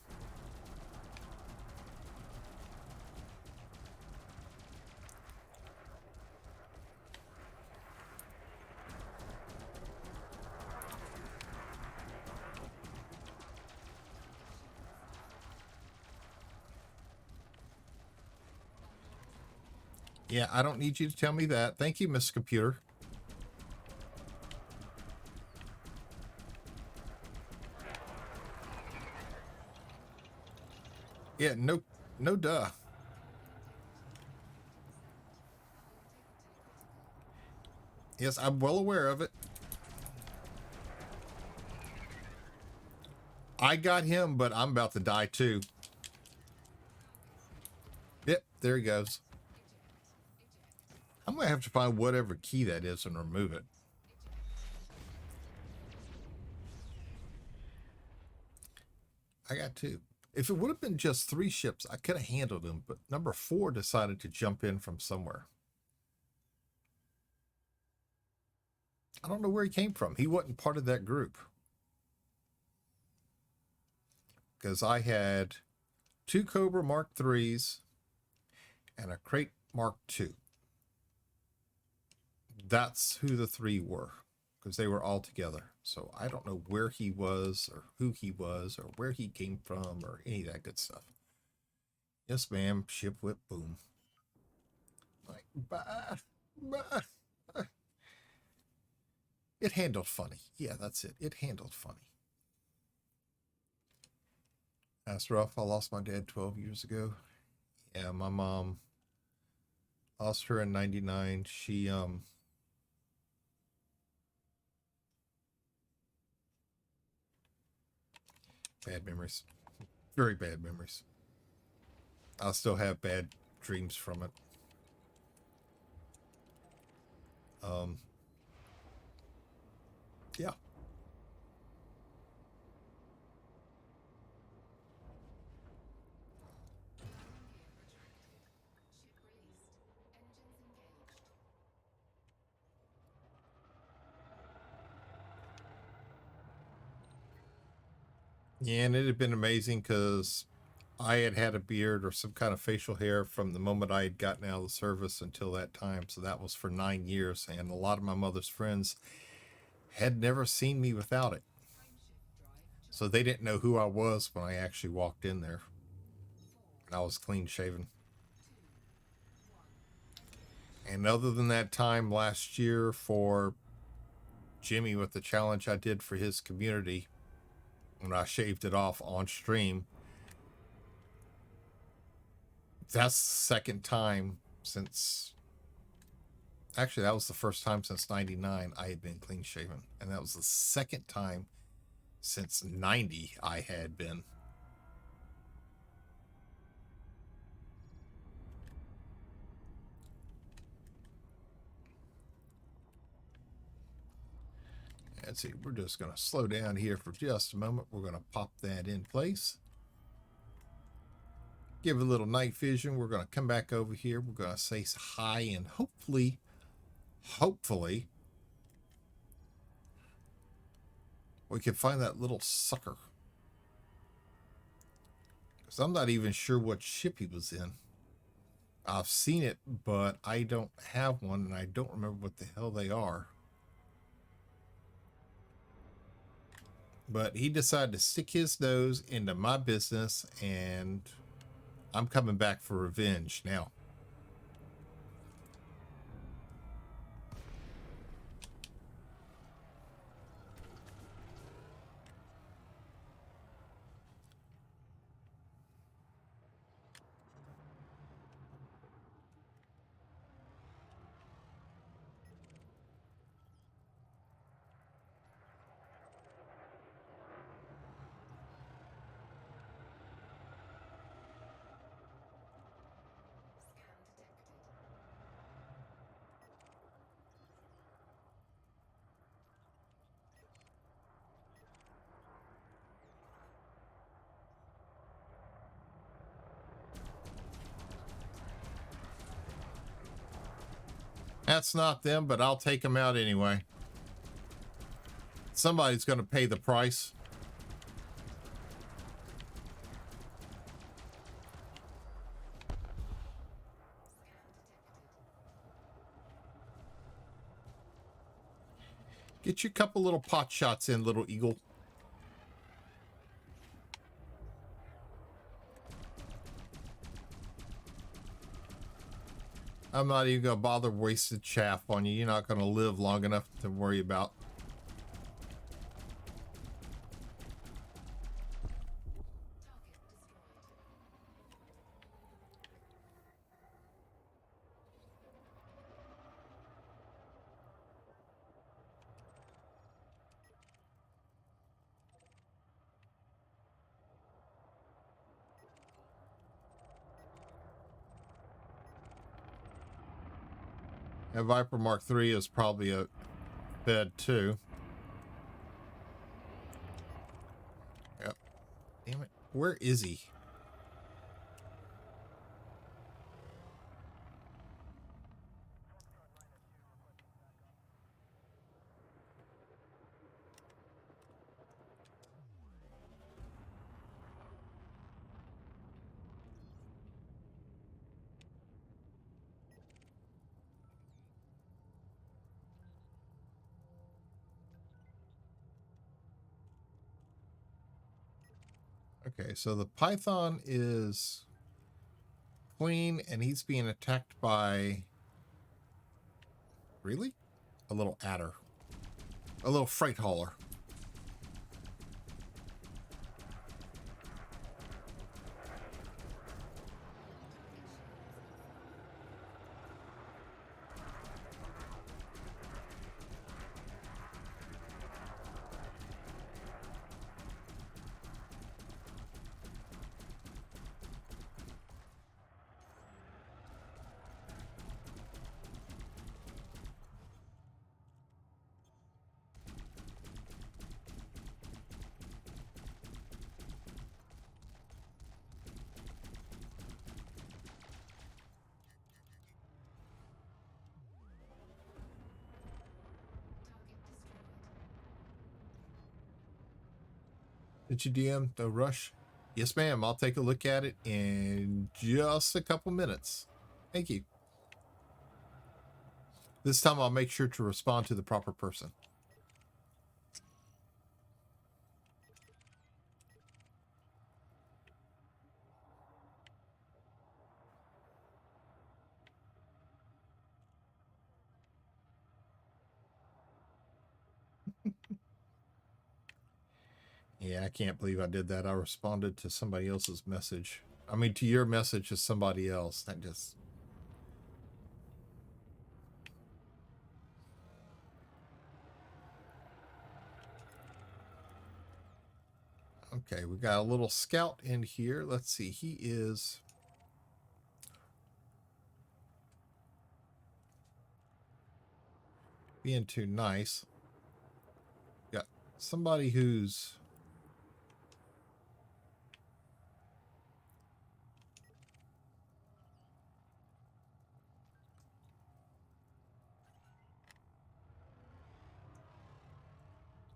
Yeah, I don't need you to tell me that. Thank you, Miss Computer. Yeah, no duh. Yes, I'm well aware of it. I got him, but I'm about to die too. Yep, there he goes. I'm going to have to find whatever key that is and remove it. I got 2. If it would have been just 3 ships, I could have handled him, but number 4 decided to jump in from somewhere. I don't know where he came from. He wasn't part of that group. Because I had 2 Cobra Mark IIIs and a Crate Mark II. That's who the 3 were, because they were all together. So I don't know where he was or who he was or where he came from or any of that good stuff. Yes, ma'am. Ship whip boom. Like, bah, bah. It handled funny. Yeah, that's it. It handled funny. That's rough. I lost my dad 12 years ago. Yeah, my mom lost her in 99. She bad memories. Very bad memories. I still have bad dreams from it. Yeah. Yeah, and it had been amazing because I had had a beard or some kind of facial hair from the moment I had gotten out of the service until that time. So that was for 9 years. And a lot of my mother's friends had never seen me without it. So they didn't know who I was when I actually walked in there. And I was clean shaven. And other than that time last year for Jimmy with the challenge I did for his community, when I shaved it off on stream, that's the second time since, actually that was the first time since 99 I had been clean shaven, and that was the second time since 90 I had been. Let's see, we're just going to slow down here for just a moment. We're going to pop that in place, give it a little night vision. We're going to come back over here. We're going to say hi, and hopefully we can find that little sucker, because I'm not even sure what ship he was in. I've seen it, but I don't have one, and I don't remember what the hell they are. But he decided to stick his nose into my business, and I'm coming back for revenge now. That's not them, but I'll take them out anyway. Somebody's going to pay the price. Get you a couple little pot shots in, little eagle. I'm not even going to bother wasting chaff on you. You're not going to live long enough to worry about. And Viper Mark III is probably a bed too. Yep. Damn it. Where is he? Okay, so the Python is clean and he's being attacked by, really? A little adder. A little freight hauler. Did you DM the rush? Yes, ma'am. I'll take a look at it in just a couple minutes. Thank you. This time I'll make sure to respond to the proper person. Yeah, I can't believe I did that. I responded to somebody else's message. I mean, to your message to somebody else. That just... Okay, we got a little scout in here. Let's see. He is... being too nice. Got somebody who's...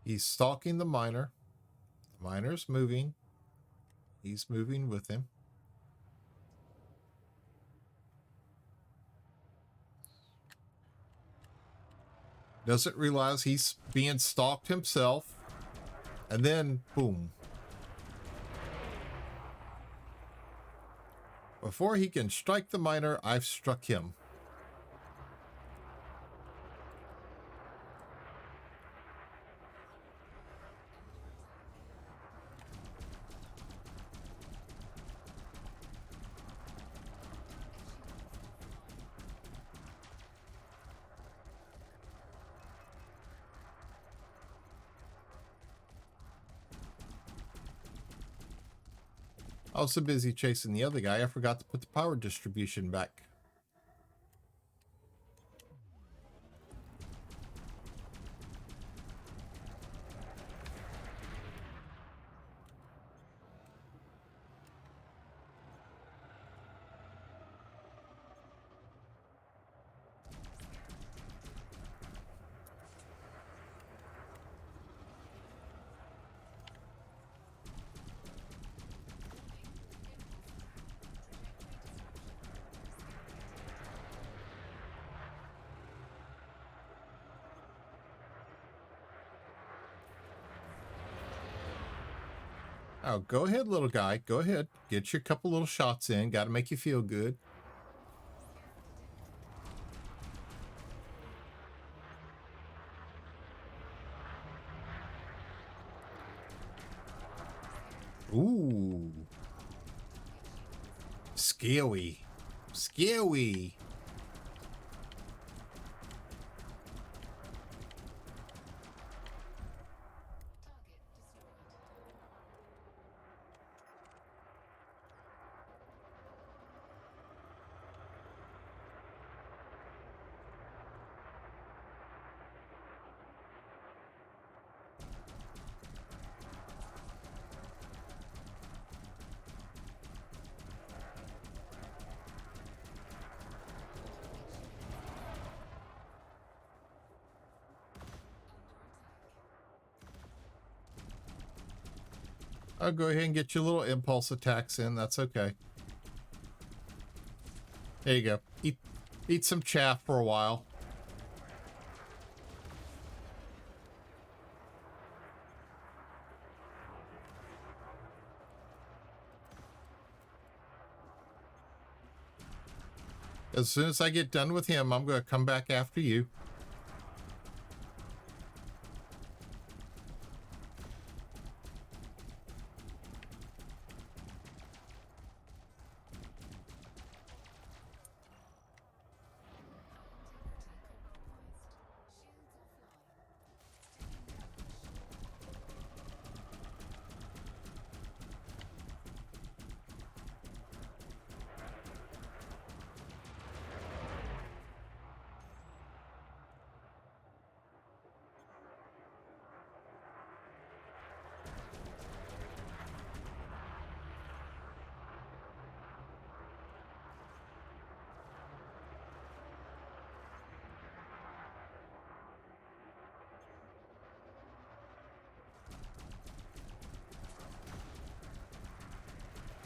he's stalking the miner. The miner's moving. He's moving with him. Doesn't realize he's being stalked himself. And then, boom. Before he can strike the miner, I've struck him. I was so busy chasing the other guy, I forgot to put the power distribution back. Oh, go ahead, little guy. Go ahead. Get your couple little shots in. Got to make you feel good. Ooh. Scary. Scary. I'll go ahead and get your little impulse attacks in. That's okay. There you go. Eat some chaff for a while. As soon as I get done with him, I'm going to come back after you.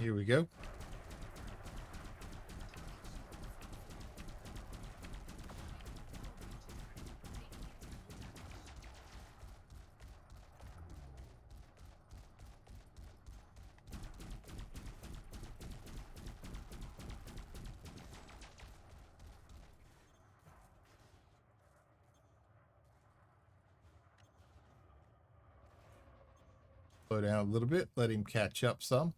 Here we go. Slow down a little bit, let him catch up some.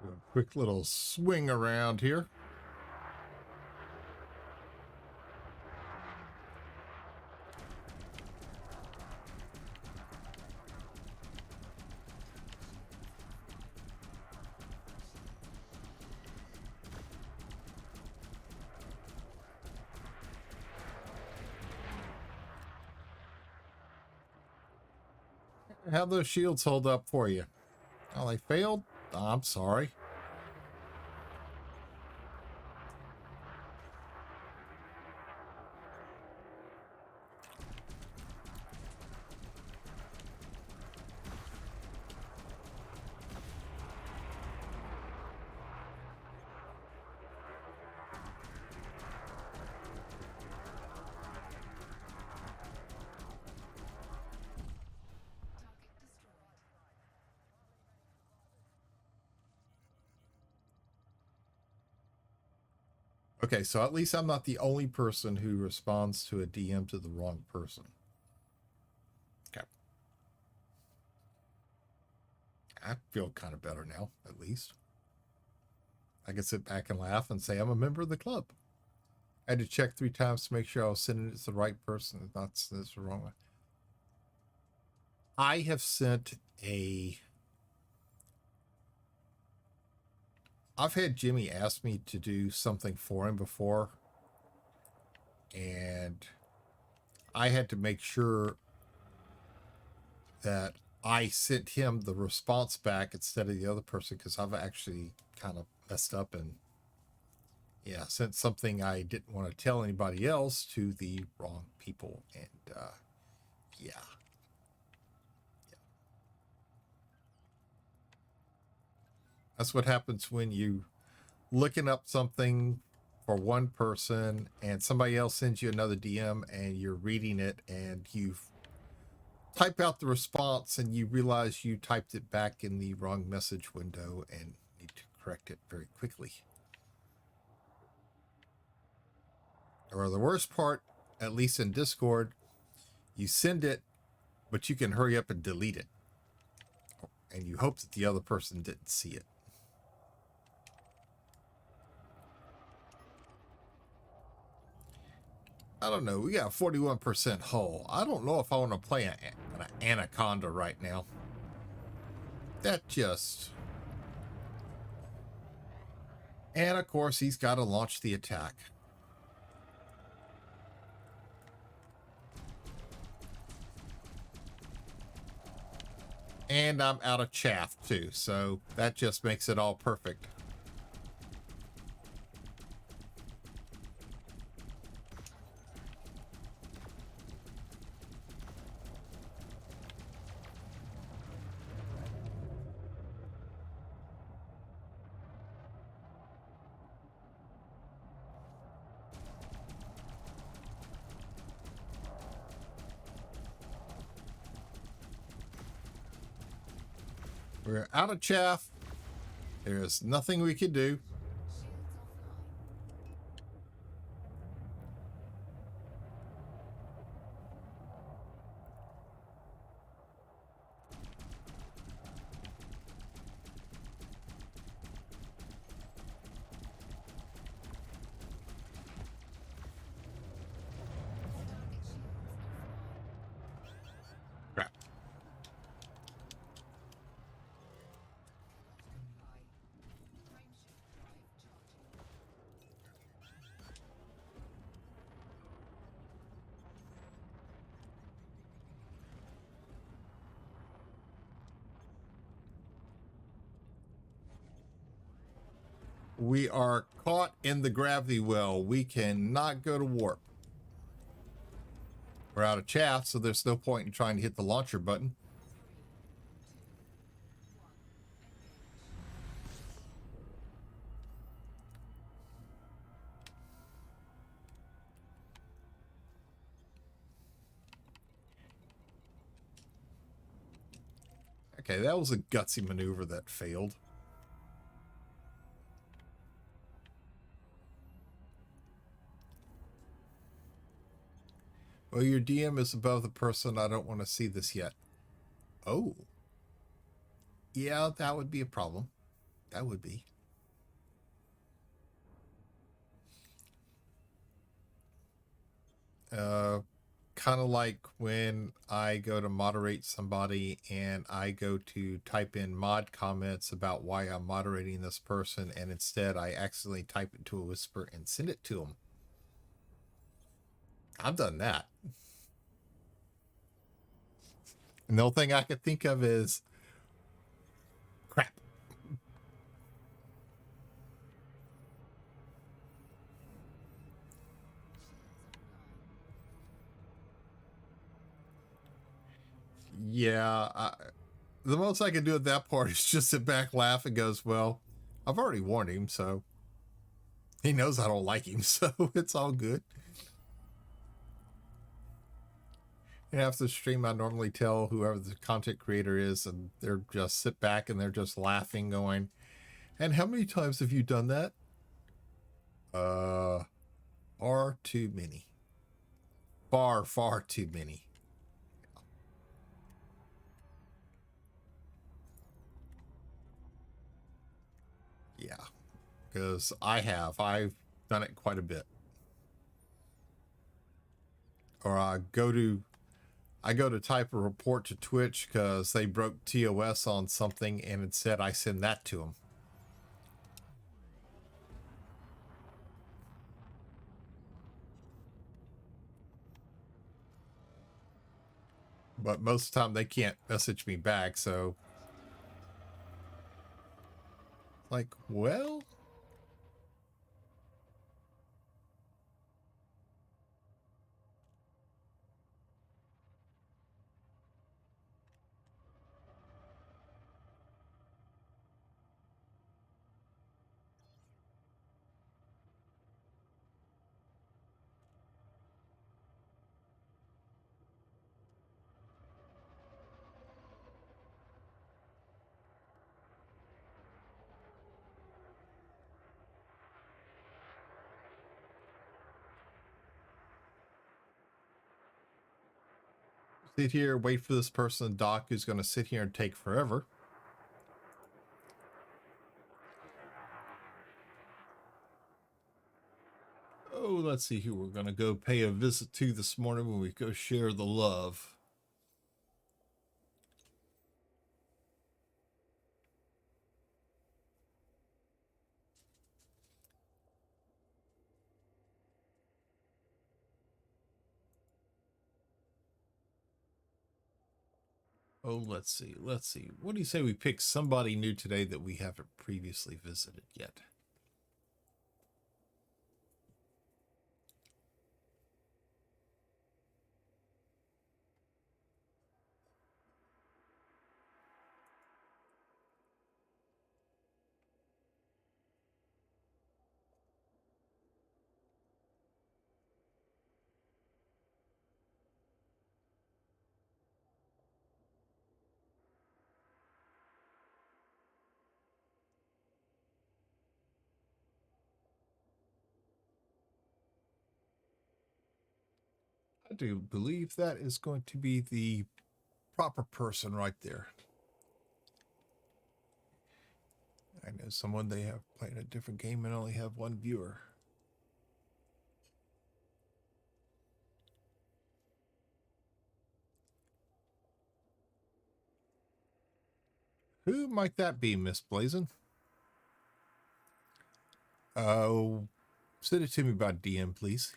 Do a quick little swing around here. How'd those shields hold up for you? Oh, they failed? Oh, I'm sorry. Okay, so at least I'm not the only person who responds to a DM to the wrong person. Okay. I feel kind of better now, at least. I can sit back and laugh and say I'm a member of the club. I had to check 3 times to make sure I was sending it to the right person. That's the wrong one. I have sent I've had Jimmy ask me to do something for him before, and I had to make sure that I sent him the response back instead of the other person, because I've actually kind of messed up and sent something I didn't want to tell anybody else to the wrong people. And yeah. That's what happens when you looking up something for one person and somebody else sends you another DM and you're reading it and you type out the response and you realize you typed it back in the wrong message window and need to correct it very quickly. Or the worst part, at least in Discord, you send it, but you can hurry up and delete it. And you hope that the other person didn't see it. I don't know. We got 41% hull. I don't know if I want to play an Anaconda right now. That just... And of course, he's got to launch the attack. And I'm out of chaff too, so that just makes it all perfect. We're out of chaff. There's nothing we can do. Crap. We are caught in the gravity well. We cannot go to warp. We're out of chaff, so there's no point in trying to hit the launcher button. Okay, that was a gutsy maneuver that failed. Well, your DM is above the person. I don't want to see this yet. Oh. Yeah, that would be a problem. That would be. Kind of like when I go to moderate somebody and I go to type in mod comments about why I'm moderating this person, and instead I accidentally type it to a whisper and send it to them. I've done that. And the only thing I could think of is crap. Yeah, the most I can do at that part is just sit back, laugh, and goes, well, I've already warned him, so he knows I don't like him, so it's all good. And after the stream, I normally tell whoever the content creator is, and they're just sit back and they're just laughing, going, and how many times have you done that? Far too many. Far, far too many. Yeah, because I've done it quite a bit. Or I go to type a report to Twitch because they broke TOS on something, and instead I send that to them. But most of the time they can't message me back, so like, well, sit here, wait for this person to dock who's going to sit here and take forever. Oh, let's see who we're going to go pay a visit to this morning when we go share the love. Oh, let's see. Let's see. What do you say we pick somebody new today that we haven't previously visited yet? I do believe that is going to be the proper person right there. I know someone they have playing a different game and only have one viewer. Who might that be, Miss Blazin? Send it to me by DM, please.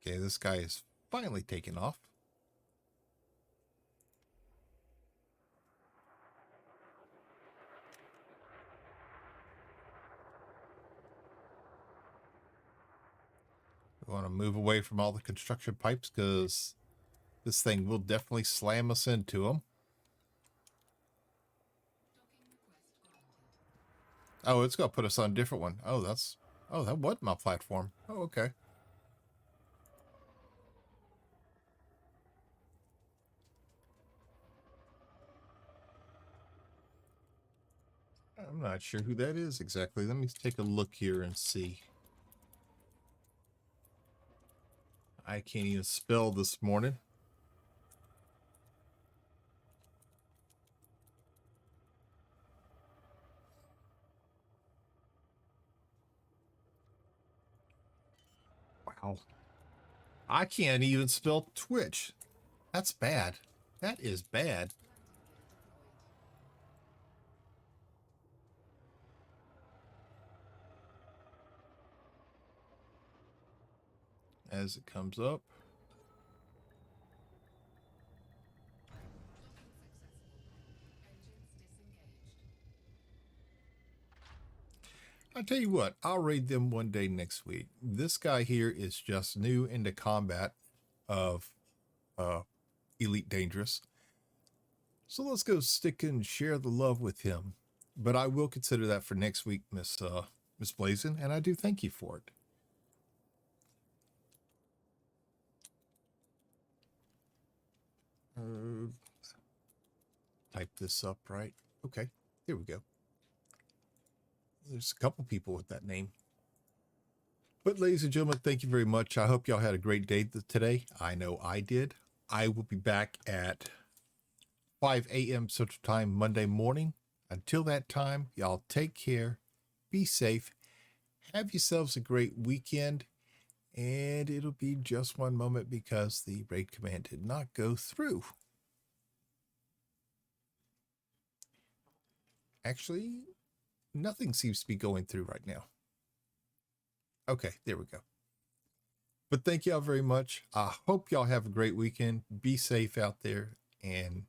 Okay, this guy is finally taking off. We want to move away from all the construction pipes because this thing will definitely slam us into them. Oh, it's going to put us on a different one. Oh, that wasn't my platform. Oh, okay. I'm not sure who that is exactly. Let me take a look here and see. I can't even spell this morning. Wow. I can't even spell Twitch. That's bad. That is bad. As it comes up. I'll tell you what, I'll raid them one day next week. This guy here is just new into combat of Elite Dangerous. So let's go stick and share the love with him. But I will consider that for next week, Miss Blazin, and I do thank you for it. Type this up, right? Okay, here we go. There's a couple people with that name. But ladies and gentlemen, thank you very much. I hope y'all had a great day today. I know I did. I will be back at 5 a.m. Central Time Monday morning. Until that time, y'all take care, be safe, have yourselves a great weekend, and it'll be just one moment because the raid command did not go through. Actually, nothing seems to be going through right now. Okay, there we go. But thank y'all very much. I hope y'all have a great weekend. Be safe out there, and